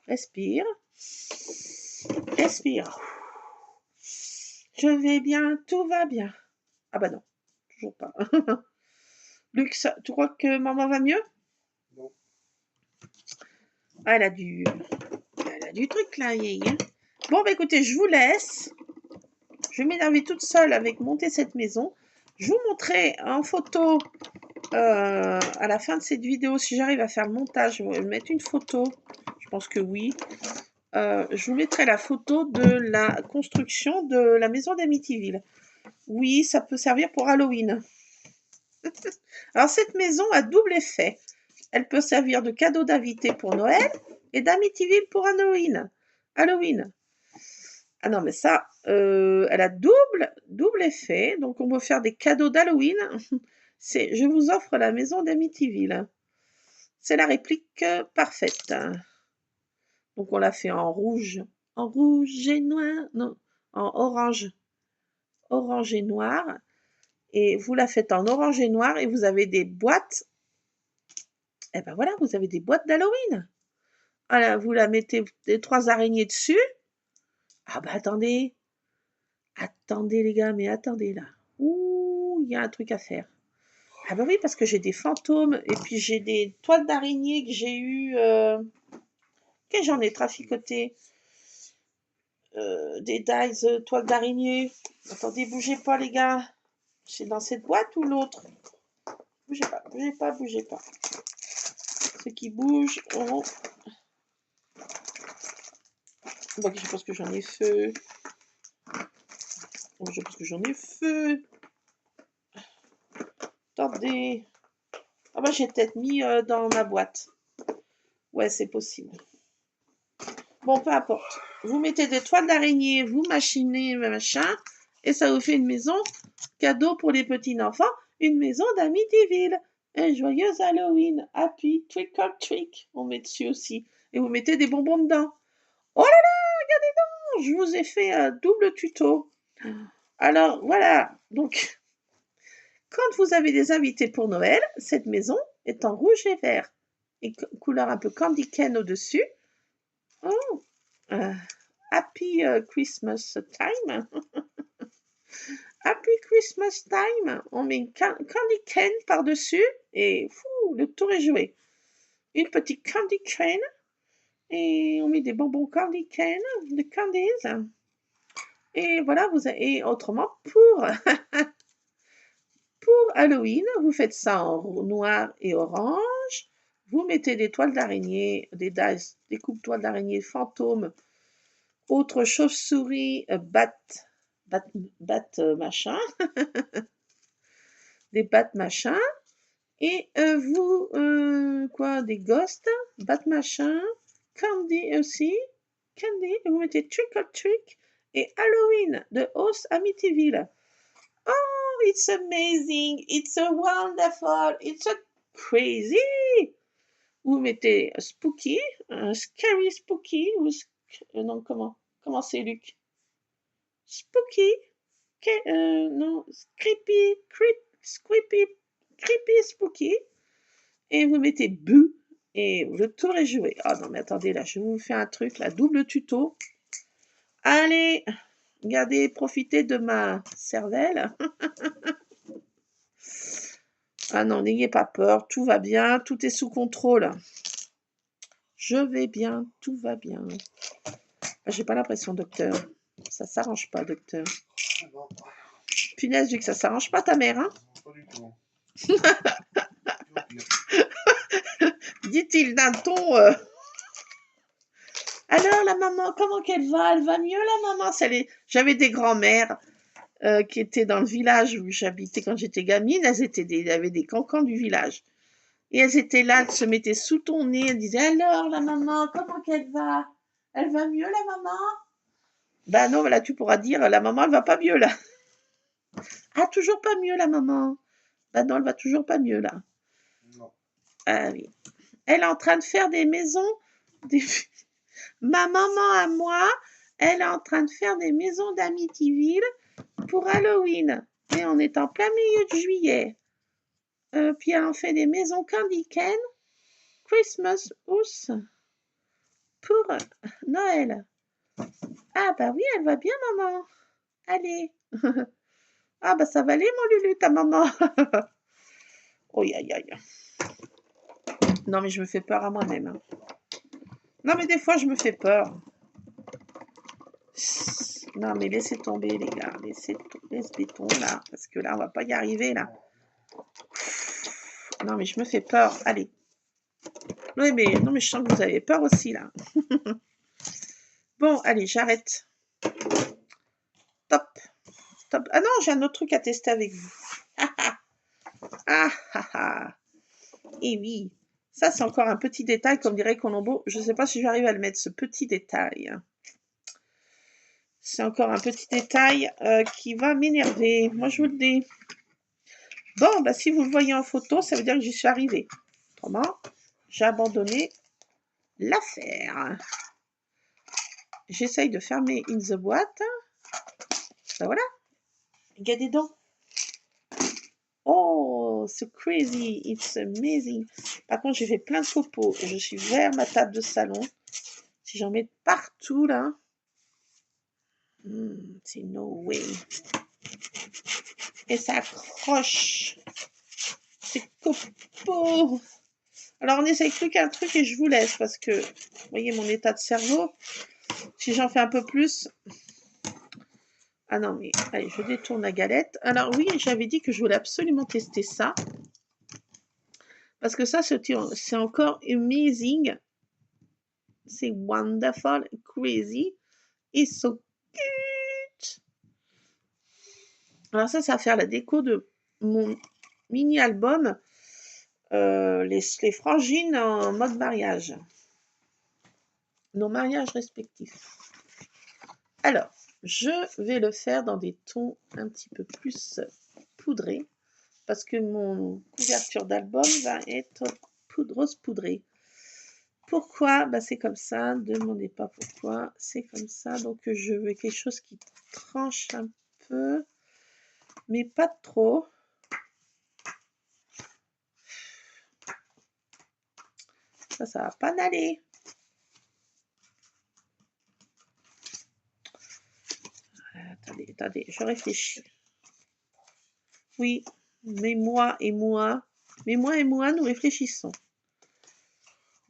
Respire. Respire. Je vais bien, tout va bien. Ah bah non, toujours pas. Lux, tu crois que maman va mieux? Non. Ah, elle a du truc là, hein. Bon, bah écoutez, je vous laisse. Je vais m'énerver toute seule avec monter cette maison. Je vous montrerai en photo à la fin de cette vidéo, si j'arrive à faire le montage, je vais mettre une photo. Je pense que oui. Je vous mettrai la photo de la construction de la maison d'Amityville. Oui, ça peut servir pour Halloween. Alors, cette maison a double effet. Elle peut servir de cadeau d'invité pour Noël et d'Amityville pour Halloween. Ah non, mais ça, elle a double effet. Donc, on peut faire des cadeaux d'Halloween. Je vous offre la maison d'Amityville. C'est la réplique parfaite. Donc, on l'a fait en rouge et noir. Non, en orange et noir. Et vous la faites en orange et noir et vous avez des boîtes. Et ben voilà, vous avez des boîtes d'Halloween. Voilà, vous la mettez des 3 araignées dessus. Ah bah attendez. Attendez les gars, mais attendez là. Ouh, il y a un truc à faire. Ah bah oui, parce que j'ai des fantômes et puis j'ai des toiles d'araignée que j'ai eues. Que j'en ai traficoté. Des dies toiles d'araignée. Attendez, bougez pas les gars. C'est dans cette boîte ou l'autre? Bougez pas, bougez pas, bougez pas. Ceux qui bougent auront... Bon, je pense que j'en ai feu. Bon, je pense que j'en ai feu. Attendez. Ah bah j'ai peut-être mis dans ma boîte. Ouais, c'est possible. Bon, peu importe. Vous mettez des toiles d'araignée, vous machinez, machin, et ça vous fait une maison cadeau pour les petits enfants, une maison d'Amityville. Un joyeux Halloween, happy, trick or trick. On met dessus aussi. Et vous mettez des bonbons dedans. Oh là là, regardez donc, je vous ai fait un double tuto. Alors, voilà. Donc, quand vous avez des invités pour Noël, cette maison est en rouge et vert. Et couleur un peu candy cane au-dessus. Oh, happy Christmas time. Happy Christmas time. On met une candy cane par-dessus et fou, le tour est joué. Une petite candy cane et on met des bonbons candy cane, des candies. Et voilà, et autrement, pour Halloween, vous faites ça en noir et orange. Vous mettez des toiles d'araignée, des dice, des coupes toiles d'araignée fantômes, autre chauve-souris, bat machin, des bat machin, et quoi, des ghosts, bat machin, candy aussi, candy, et vous mettez trick or trick, et Halloween de House Amityville. Oh, it's amazing, it's a wonderful, it's a crazy. Vous mettez spooky, scary spooky, ou non, comment c'est Luc? Spooky, non, creepy, spooky, et vous mettez bu, et le tour est joué. Ah non, mais attendez, là, je vous fais un truc, là, double tuto. Allez, regardez, profitez de ma cervelle. Ah non, n'ayez pas peur, tout va bien, tout est sous contrôle. Je vais bien, tout va bien. Ah, j'ai pas l'impression, docteur. Ça s'arrange pas, docteur. Non, Punaise, vu que ça s'arrange pas, ta mère, hein? pas du tout. Dit-il d'un ton... Alors, la maman, comment qu'elle va? Elle va mieux, la maman? J'avais des grands-mères qui étaient dans le village où j'habitais quand j'étais gamine. Elles avaient des cancans du village. Et elles étaient là, elles se mettaient sous ton nez. Elles disaient, alors, la maman, comment qu'elle va? Elle va mieux, la maman? Ben non, là, tu pourras dire, la maman, elle va pas mieux, là. Ah, toujours pas mieux, la maman? Ben non, elle va toujours pas mieux, là. Non. Ah oui. Elle est en train de faire des maisons... Ma maman à moi, elle est en train de faire des maisons d'Amityville pour Halloween. Et on est en plein milieu de juillet. Puis elle en fait des maisons Candy Cane, Christmas House pour Noël. Ah bah oui, elle va bien, maman. Allez. Ah bah ça va aller, mon Lulu, ta maman. Oh, aïe, aïe. Non, mais je me fais peur à moi-même. Hein. Non, mais des fois, je me fais peur. Non, mais laissez tomber, les gars. Laissez béton, là. Parce que là, on va pas y arriver, là. Non, mais je me fais peur. Allez. Oui, mais non, mais je sens que vous avez peur aussi, là. Bon, allez, j'arrête. Top. Top. Ah non, j'ai un autre truc à tester avec vous. Ah, ah, ah. Et oui. Ça, c'est encore un petit détail, comme dirait Colombo. Je ne sais pas si j'arrive à le mettre, ce petit détail. C'est encore un petit détail qui va m'énerver. Moi, je vous le dis. Bon, bah, si vous le voyez en photo, ça veut dire que j'y suis arrivée. Autrement, j'ai abandonné l'affaire. J'essaye de fermer in the boîte. Ben voilà. Regardez donc. Oh, c'est crazy. It's amazing. Par contre, j'ai fait plein de copeaux. Je suis vers ma table de salon. Si j'en mets partout, là. C'est no way. Et ça accroche. C'est copeaux. Alors, on essaye plus qu'un truc et je vous laisse parce que, vous voyez mon état de cerveau. Si j'en fais un peu plus... Ah non, mais allez, je détourne la galette. Alors oui, j'avais dit que je voulais absolument tester ça. Parce que ça, c'est encore amazing. C'est wonderful, crazy. It's so cute. Alors ça va faire la déco de mon mini-album. Les frangines en mode mariage. Nos mariages respectifs. Alors, je vais le faire dans des tons un petit peu plus poudrés. Parce que mon couverture d'album va être rose poudrée. Pourquoi? Bah, c'est comme ça. Ne demandez pas pourquoi. C'est comme ça. Donc, je veux quelque chose qui tranche un peu. Mais pas trop. Ça va pas n'aller. Attendez, je réfléchis. Oui, mais moi, nous réfléchissons.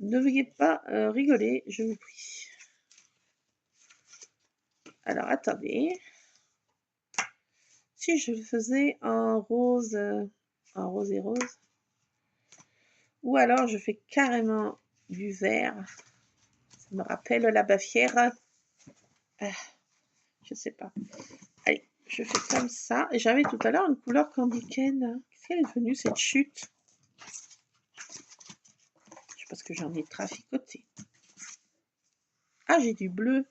Ne veuillez pas rigoler, je vous prie. Alors, attendez. Si je le faisais en rose et rose, ou alors je fais carrément du vert, ça me rappelle la Bavière. Je sais pas. Allez, je fais comme ça. Et j'avais tout à l'heure une couleur Candy Cane. Qu'est-ce qu'elle est devenue cette chute? Je pense que j'en ai traficoté. Ah, j'ai du bleu.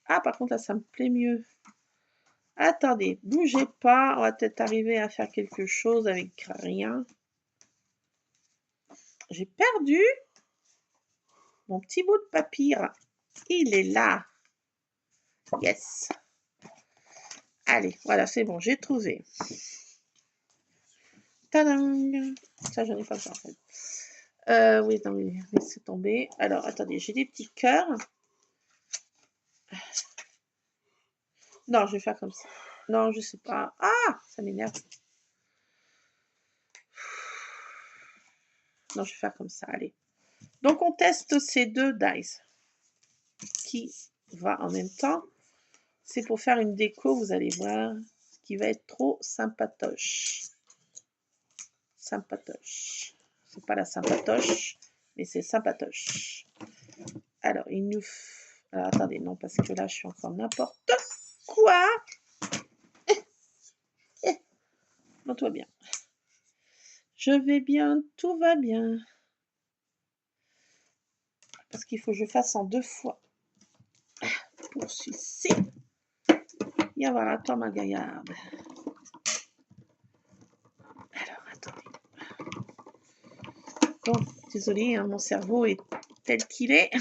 Ah, par contre, là, ça me plaît mieux. Attendez, bougez pas. On va peut-être arriver à faire quelque chose avec rien. J'ai perdu mon petit bout de papier. Il est là. Yes. Allez, voilà, c'est bon, j'ai trouvé. Tadam! Ça, j'en ai pas besoin, en fait. Oui, non, mais laissez tomber. Alors, attendez, j'ai des petits cœurs. Non, je vais faire comme ça. Non, je sais pas. Ah, ça m'énerve. Non, je vais faire comme ça, allez. Donc, on teste ces deux dice qui va en même temps. C'est pour faire une déco, vous allez voir, qui va être trop sympatoche. Sympatoche. C'est pas la sympatoche, mais c'est sympatoche. Alors, il nous... Alors, attendez, non, parce que là, je suis encore n'importe quoi. Non, tout va bien. Je vais bien, tout va bien. Parce qu'il faut que je fasse en 2 fois. Pour celui-ci. Et voilà, toi, ma gaillarde. Alors, attendez. Bon, désolé, hein, mon cerveau est tel qu'il est.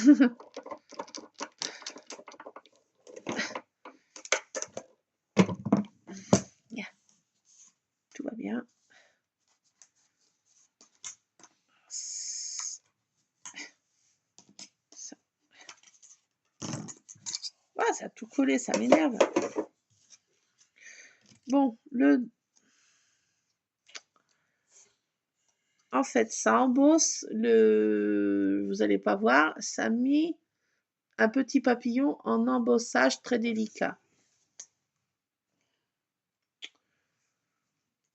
ça a tout collé, ça m'énerve. Bon, en fait, ça embosse vous n'allez pas voir, ça a mis un petit papillon en embossage très délicat.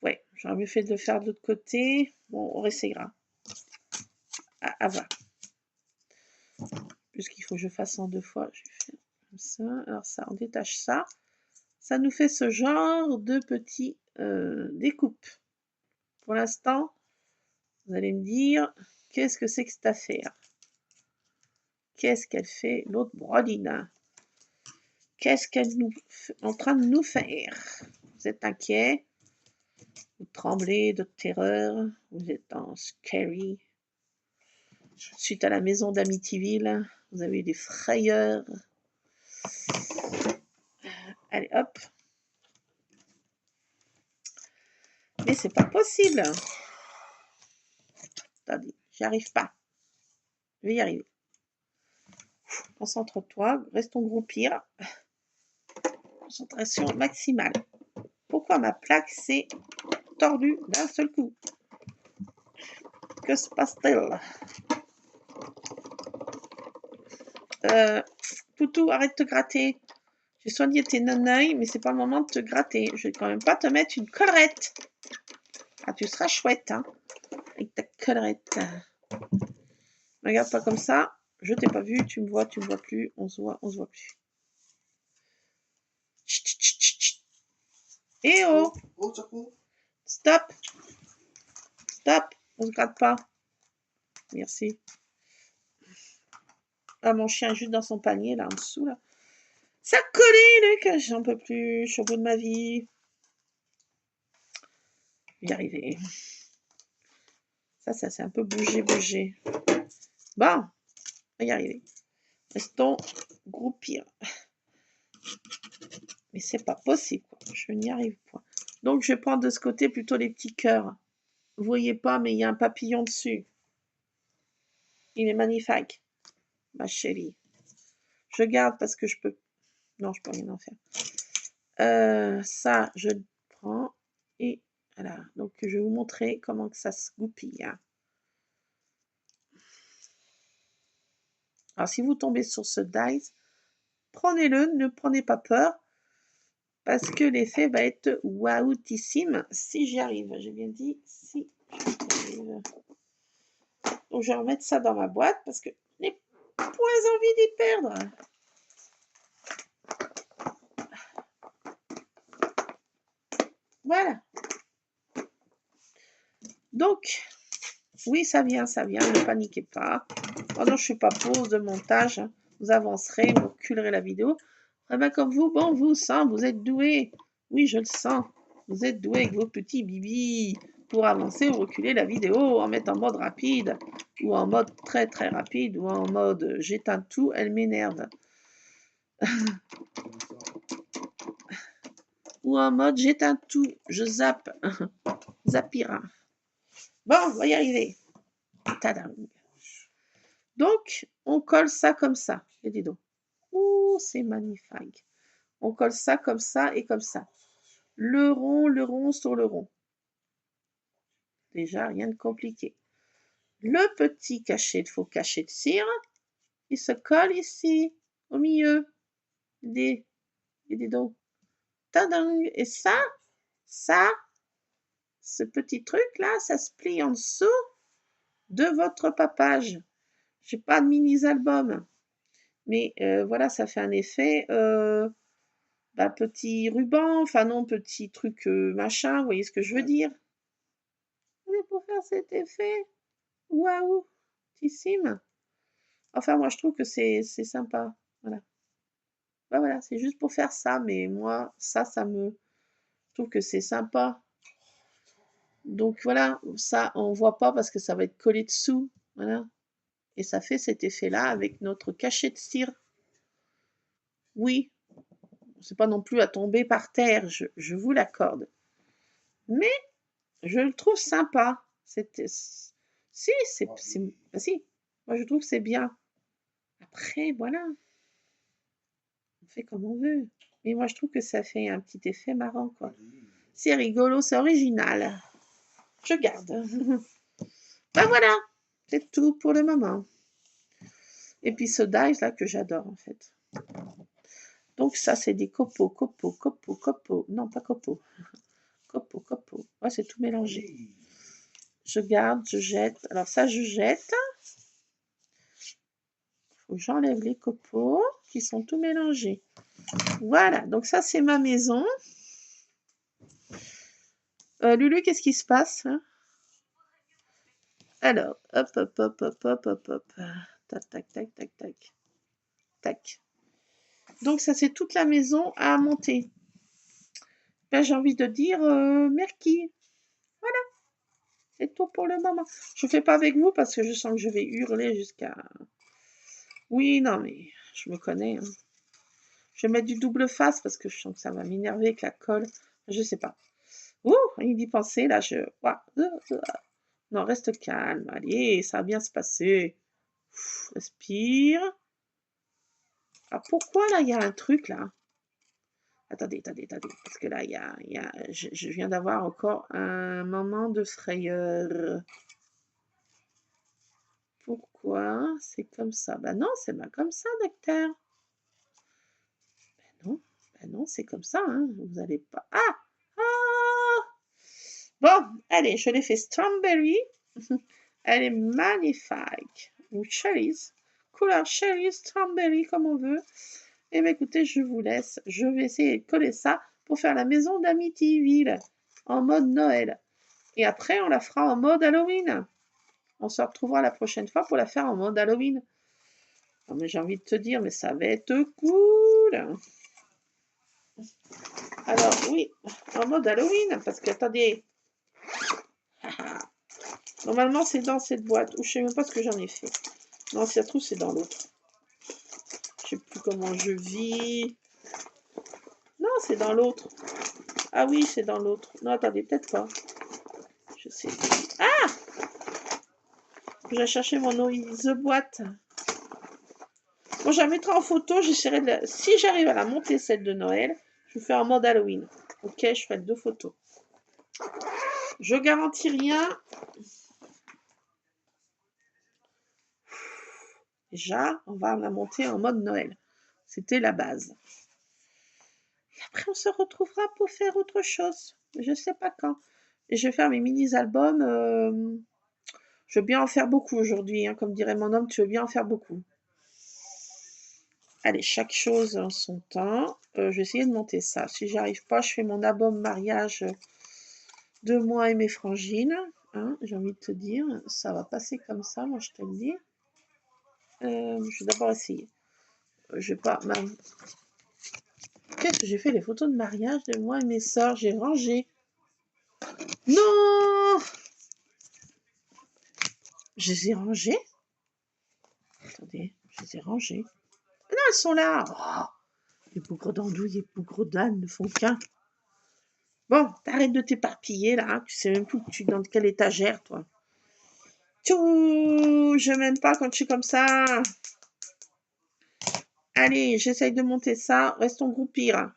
Ouais, j'aurais mieux fait de le faire de l'autre côté. Bon, on réessayera. À voir. Puisqu'il faut que je fasse en 2 fois, je vais faire comme ça. Alors ça, on détache ça. Ça nous fait ce genre de petit découpe. Pour l'instant, vous allez me dire, qu'est-ce que c'est que cette affaire? Qu'est-ce qu'elle fait, l'autre Brodine? Qu'est-ce qu'elle est en train de nous faire? Vous êtes inquiet? Vous tremblez de terreur? Vous êtes en scary? Suite à la maison d'Amityville, vous avez eu des frayeurs? Allez, hop. Mais c'est pas possible. Attendez, j'y arrive pas. Je vais y arriver. Concentre-toi, restons groupir. Concentration maximale. Pourquoi ma plaque s'est tordue d'un seul coup? Que se passe-t-il? Toutou, arrête de te gratter. J'ai soigné tes naneuils, mais c'est pas le moment de te gratter. Je vais quand même pas te mettre une collerette. Ah, tu seras chouette, hein, avec ta collerette. Regarde pas comme ça. Je t'ai pas vu, tu me vois plus. On se voit plus. Chut, chut, chut, chut. Eh oh! Stop! Stop! On se gratte pas. Merci. Ah, mon chien est juste dans son panier, là, en dessous, là. Ça collait, Luc! J'en peux plus. Je suis au bout de ma vie. Je vais y arriver. Ça c'est un peu bougé. Bon, on va y arriver. Restons groupir. Mais c'est pas possible, quoi. Je n'y arrive pas. Donc, je vais prendre de ce côté plutôt les petits cœurs. Vous voyez pas, mais il y a un papillon dessus. Il est magnifique, ma chérie. Je garde parce que je peux... Non, je peux rien en faire. Ça, je prends et voilà. Donc, je vais vous montrer comment que ça se goupille. Hein. Alors, si vous tombez sur ce dice, prenez-le, ne prenez pas peur, parce que l'effet va être waoutissime si j'y arrive. J'ai bien dit si j'y arrive. Donc, je vais remettre ça dans ma boîte parce que je n'ai point envie d'y perdre. Voilà. Donc, oui, ça vient, ne paniquez pas. Pendant que je ne suis pas pause de montage, vous avancerez, vous reculerez la vidéo. Très bien comme vous, bon, vous sens, vous êtes doué. Oui, je le sens. Vous êtes doué avec vos petits bibis pour avancer ou reculer la vidéo en mettant en mode rapide ou en mode très très rapide ou en mode j'éteins tout, elle m'énerve. Ou en mode j'éteins tout, je zappe. Zappira. Bon, on va y arriver. Tadam. Donc, on colle ça comme ça. Et dis donc. Ouh, c'est magnifique. On colle ça comme ça et comme ça. Le rond sur le rond. Déjà, rien de compliqué. Le petit cachet de faux cachet de cire, il se colle ici, au milieu des dos. Tadam. Et ça, ce petit truc-là, ça se plie en dessous de votre papage. J'ai pas de mini-album. Mais voilà, ça fait un effet petit ruban, enfin non, petit truc machin, vous voyez ce que je veux dire? Mais pour faire cet effet, waouh, tissime. Enfin, moi, je trouve que c'est sympa. Voilà. Bah voilà, c'est juste pour faire ça, mais moi, ça me... Je trouve que c'est sympa. Donc voilà, ça, on voit pas parce que ça va être collé dessous. Voilà. Et ça fait cet effet-là avec notre cachet de cire. Oui, c'est pas non plus à tomber par terre, je vous l'accorde. Mais je le trouve sympa. Si, si, moi je trouve que c'est bien. Après, voilà. fait comme on veut. Mais moi, je trouve que ça fait un petit effet marrant, quoi. Allez. C'est rigolo, c'est original. Je garde. Ben voilà, c'est tout pour le moment. Et puis ce dice là que j'adore en fait. Donc ça c'est des copeaux. Non pas copeaux. Copeaux. Ouais, c'est tout mélangé. Allez. Je garde, je jette. Alors ça je jette. Faut que j'enlève les copeaux qui sont tout mélangés. Voilà, donc ça c'est ma maison. Lulu, qu'est-ce qui se passe hein? Alors, hop. Tac. Donc ça c'est toute la maison à monter. Ben, j'ai envie de dire merci. Voilà, c'est tout pour le moment. Je ne fais pas avec vous parce que je sens que je vais hurler jusqu'à... Oui, non, mais je me connais. Hein. Je vais mettre du double face parce que je sens que ça va m'énerver avec la colle. Je sais pas. Ouh, il d'y penser, là, je... Non, reste calme. Allez, ça va bien se passer. Respire. Ah, pourquoi, là, il y a un truc, là? Attendez. Parce que là, je viens d'avoir encore un moment de frayeur. Pourquoi c'est comme ça? Ben non, c'est pas comme ça, docteur. Ben non, c'est comme ça, hein. Vous allez pas... Ah! Ah! Bon, allez, je l'ai fait strawberry. Elle est magnifique. Ou cherries. Couleur cherry, strawberry, comme on veut. Et bien, écoutez, je vous laisse. Je vais essayer de coller ça pour faire la maison d'Amityville en mode Noël. Et après, on la fera en mode Halloween. On se retrouvera la prochaine fois pour la faire en mode Halloween. Non, mais j'ai envie de te dire, mais ça va être cool. Alors, oui, en mode Halloween, parce que, attendez. Normalement, c'est dans cette boîte, ou je sais même pas ce que j'en ai fait. Non, si ça se trouve, c'est dans l'autre. Je sais plus comment je vis. Non, c'est dans l'autre. Ah oui, c'est dans l'autre. Non, attendez, peut-être pas. Je sais. Ah! J'ai cherché mon The boîte. Bon, je la mettrai en photo. J'essaierai de la... Si j'arrive à la monter, celle de Noël, je vous fais en mode Halloween. Ok, je ferai 2 photos. Je garantis rien. Déjà, on va la monter en mode Noël. C'était la base. Et après, on se retrouvera pour faire autre chose. Je ne sais pas quand. Et je vais faire mes mini-albums. Je veux bien en faire beaucoup aujourd'hui. Hein. Comme dirait mon homme, tu veux bien en faire beaucoup. Allez, chaque chose en son temps. Je vais essayer de monter ça. Si j'y arrive pas, je fais mon album mariage de moi et mes frangines. Hein, j'ai envie de te dire, ça va passer comme ça, moi je te le dis. Je vais d'abord essayer. Je vais pas... Qu'est-ce que j'ai fait les photos de mariage de moi et mes sœurs? J'ai rangé. Non! Je les ai rangées? Attendez, je les ai rangées. Non, elles sont là! Oh, les bougres d'andouille et bougres d'âne ne font qu'un. Bon, t'arrêtes de t'éparpiller là, hein. Tu sais même plus dans quelle étagère, toi. Tchou! Je m'aime pas quand je suis comme ça. Allez, j'essaye de monter ça. Restons groupir.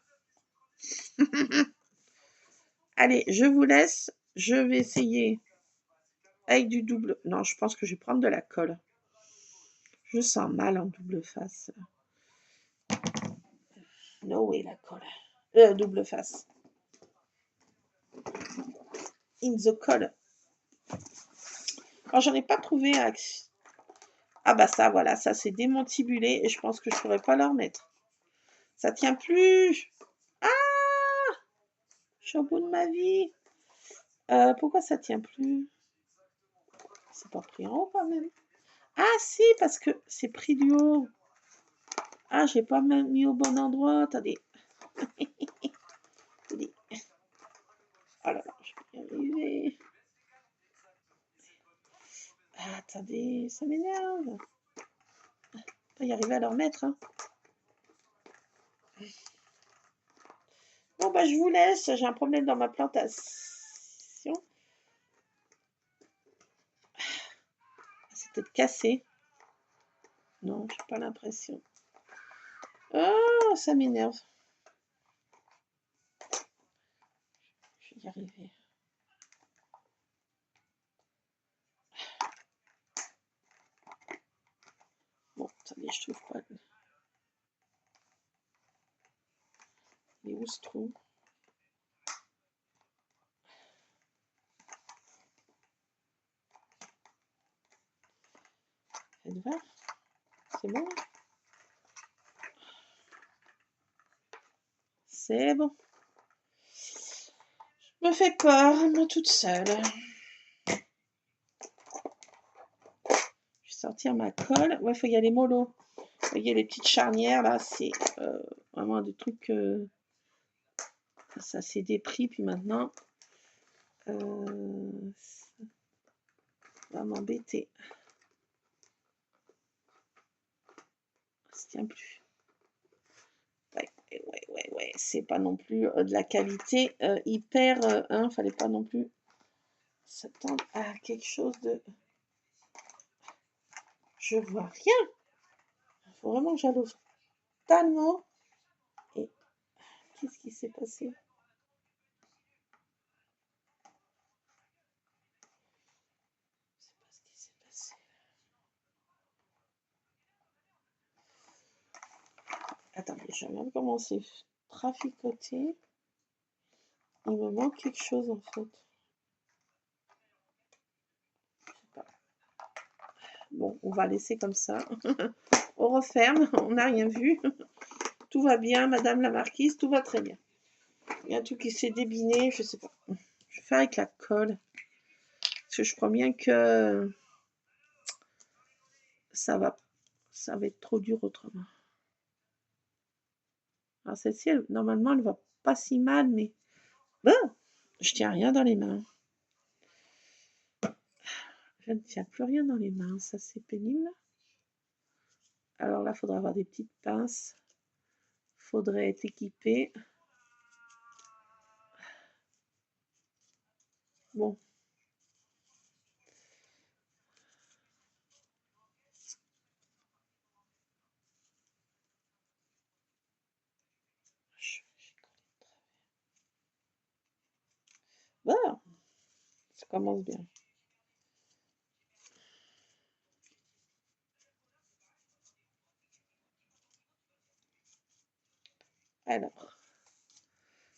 Allez, je vous laisse. Je vais essayer avec du double. Non, je pense que je vais prendre de la colle. Je sens mal en double face. No way, la colle. Double face. In the colle. Alors, j'en ai pas trouvé un. Ah bah ça, voilà, ça c'est démontibulé et je pense que je pourrais pas leur mettre. Ça tient plus. Ah! Je suis au bout de ma vie. Pourquoi ça tient plus? C'est pas pris en haut quand même. Ah si, parce que c'est pris du haut. Ah, j'ai pas même mis au bon endroit. Attendez. Attendez. Oh là là, je vais y arriver. Ah, attendez, ça m'énerve. Pas y arriver à leur mettre. Hein. Bon, bah, je vous laisse. J'ai un problème dans ma plantation. C'est peut-être cassé. Non, j'ai pas l'impression. Oh, ça m'énerve. Je vais y arriver. Bon, attendez, je trouve pas. Il est où ce trou? Faites voir. C'est bon? C'est bon. Je me fais peur, moi toute seule. Je vais sortir ma colle. Ouais, il faut y aller mollo. Vous voyez les petites charnières là, c'est vraiment des trucs. Ça s'est dépris, puis maintenant, ça va m'embêter. Ça se tient plus. Ouais, c'est pas non plus de la qualité hyper. Fallait pas non plus s'attendre à quelque chose de. Je vois rien. Il faut vraiment que j'allose totalement. Et qu'est-ce qui s'est passé? Je sais pas ce qui s'est passé. Attendez, je vais même commencer à traficoter. Il me manque quelque chose en fait. Je sais pas. Bon, on va laisser comme ça. On referme, on n'a rien vu. Tout va bien, madame la marquise, tout va très bien. Il y a un truc qui s'est débiné, je sais pas. Je vais faire avec la colle. Parce que je crois bien que ça va être trop dur autrement. Alors celle-ci, normalement, elle va pas si mal, mais bon, je tiens rien dans les mains. Je ne tiens plus rien dans les mains, ça c'est pénible. Alors là, il faudra avoir des petites pinces. Faudrait être équipé. Bon. Bon, ça commence bien. Alors,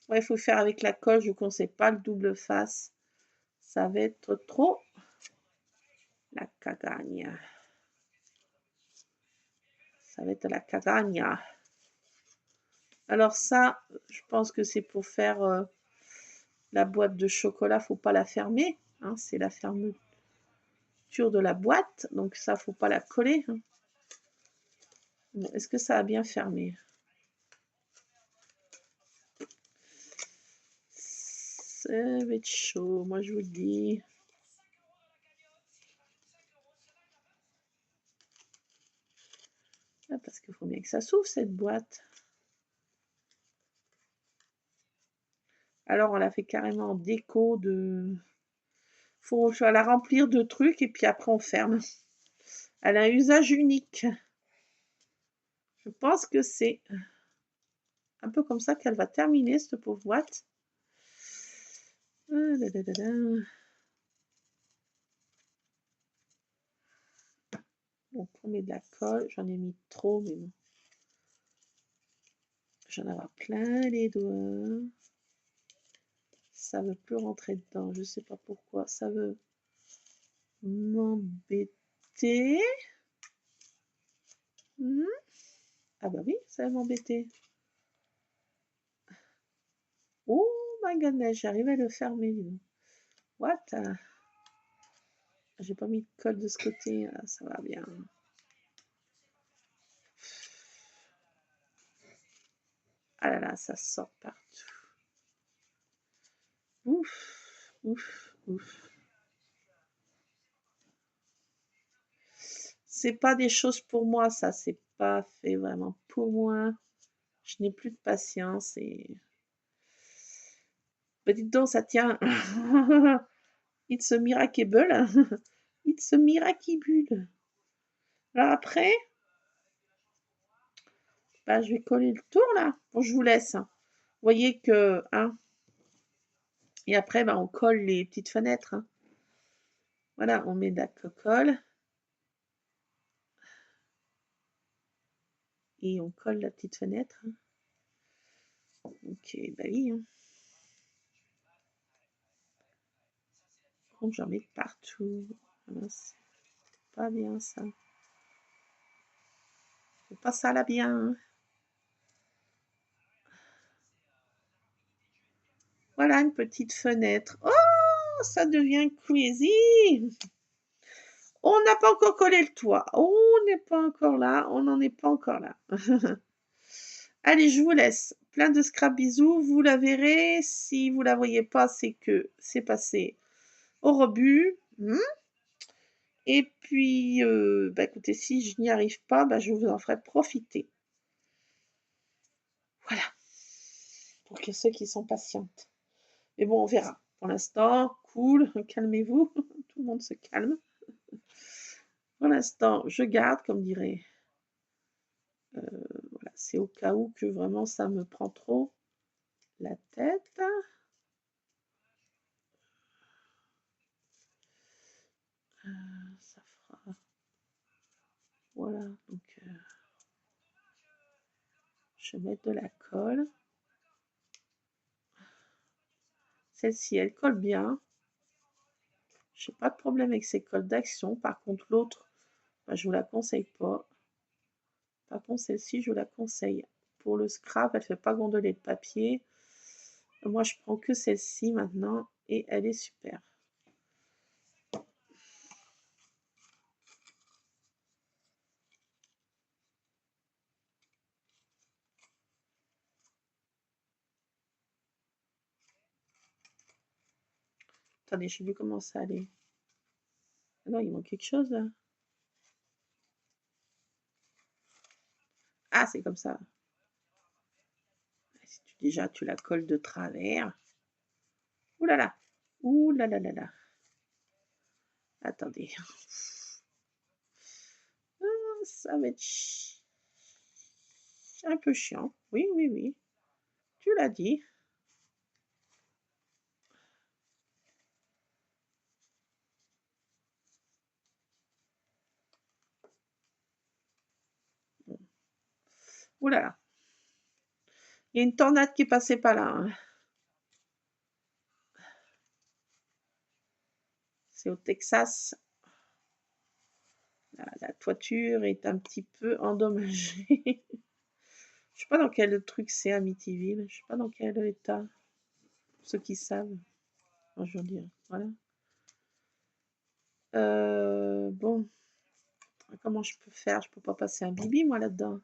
ouais, il faut faire avec la colle, je vous conseille pas le double face. Ça va être trop la cagagne. Ça va être la cagagne. Alors ça, je pense que c'est pour faire la boîte de chocolat, faut pas la fermer. Hein, c'est la fermeture de la boîte, donc ça, faut pas la coller. Hein. Bon, est-ce que ça a bien fermé? Ça va être chaud, moi je vous le dis. Ah, parce qu'il faut bien que ça s'ouvre cette boîte. Alors on l'a fait carrément en déco de. Faut la remplir de trucs et puis après on ferme. Elle a un usage unique. Je pense que c'est un peu comme ça qu'elle va terminer cette pauvre boîte. Donc on met de la colle, j'en ai mis trop, mais bon. J'en ai plein les doigts. Ça veut plus rentrer dedans, je sais pas pourquoi. Ça veut m'embêter. Ah bah oui, ça va m'embêter. Oh my goodness, j'arrive à le fermer. What? J'ai pas mis de colle de ce côté, ça va bien. Ah là là, ça sort partout. Ouf, ouf, ouf. C'est pas des choses pour moi, ça, c'est pas fait vraiment pour moi. Je n'ai plus de patience et. Bah, dites donc, ça tient. It's a miracle. It's a miracle. Alors après, Bah, je vais coller le tour là. Bon, je vous laisse. Vous voyez que... Hein, et après, bah, on colle les petites fenêtres. Hein. Voilà, on met de la colle. Et on colle la petite fenêtre. Hein. Ok, bah oui. Hein. J'en mets partout. C'est pas bien ça. C'est pas ça là bien. Hein. Voilà une petite fenêtre. Oh, ça devient crazy. On n'a pas encore collé le toit. On n'est pas encore là. On n'en est pas encore là. Allez, je vous laisse. Plein de scrap bisous. Vous la verrez. Si vous la voyez pas, c'est que c'est passé au rebut. Et puis, bah, écoutez, si je n'y arrive pas, bah, je vous en ferai profiter. Voilà. Pour que ceux qui sont patientes. Mais bon, on verra. Pour l'instant, cool, calmez-vous. Tout le monde se calme. Pour l'instant, je garde, comme dirait. Voilà, c'est au cas où que vraiment ça me prend trop la tête. Ça fera. Voilà, donc je vais mettre de la colle. Celle-ci, elle colle bien. Je n'ai pas de problème avec ces colles d'action. Par contre, l'autre, bah, je ne vous la conseille pas. Par contre, celle-ci, je vous la conseille. Pour le scrap, elle ne fait pas gondoler de papier. Moi, je prends que celle-ci maintenant et elle est super. Attendez, je ne sais plus comment ça allait. Ah non, il manque quelque chose là. Ah, c'est comme ça. Déjà, tu la colles de travers. Ouh là là. Ouh là là là là. Attendez. Ah, ça va être un peu chiant. Oui, oui, oui. Tu l'as dit. Ouh là là. Il y a une tornade qui passait pas là. Hein. C'est au Texas. La toiture est un petit peu endommagée. Je sais pas dans quel truc c'est Amityville. Je sais pas dans quel état. Ceux qui savent. Enfin, je veux dire. Voilà. Bon. Comment je peux faire? Je peux pas passer un bibi moi là-dedans.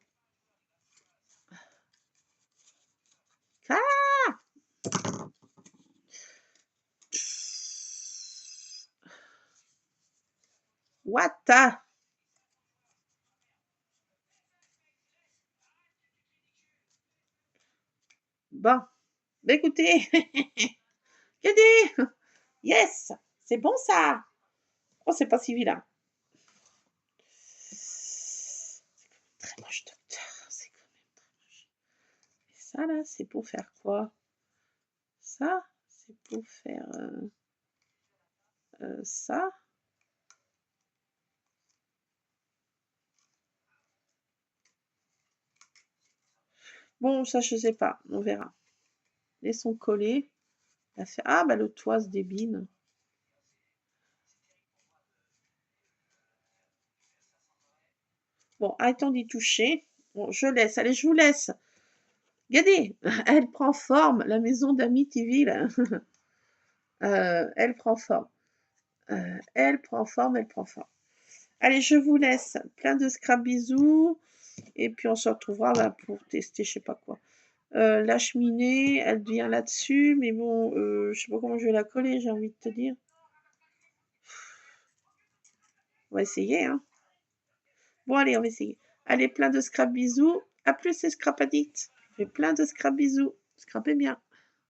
Ah! What? Bon. Bah, écoutez. Regardez. Yes. C'est bon ça. Oh, c'est pas si vilain. Très moche, docteur. C'est quand même très moche. Et ça là, c'est pour faire quoi? Ça, c'est pour faire ça. Bon, ça, je sais pas. On verra. Laissons coller. Ah, bah le toit se débine. Bon, arrêtons d'y toucher. Bon, je laisse. Allez, je vous laisse. Regardez, elle prend forme, la maison d'Amityville. Elle prend forme. Elle prend forme, elle prend forme. Allez, je vous laisse. Plein de scrap bisous. Et puis, on se retrouvera bah, pour tester, je sais pas quoi. La cheminée, elle vient là-dessus. Mais bon, je sais pas comment je vais la coller, j'ai envie de te dire. On va essayer, hein. Bon, allez, on va essayer. Allez, plein de scrap bisous. À plus, c'est Scrap Addict. Je fais plein de scrap bisous. Scrapez bien.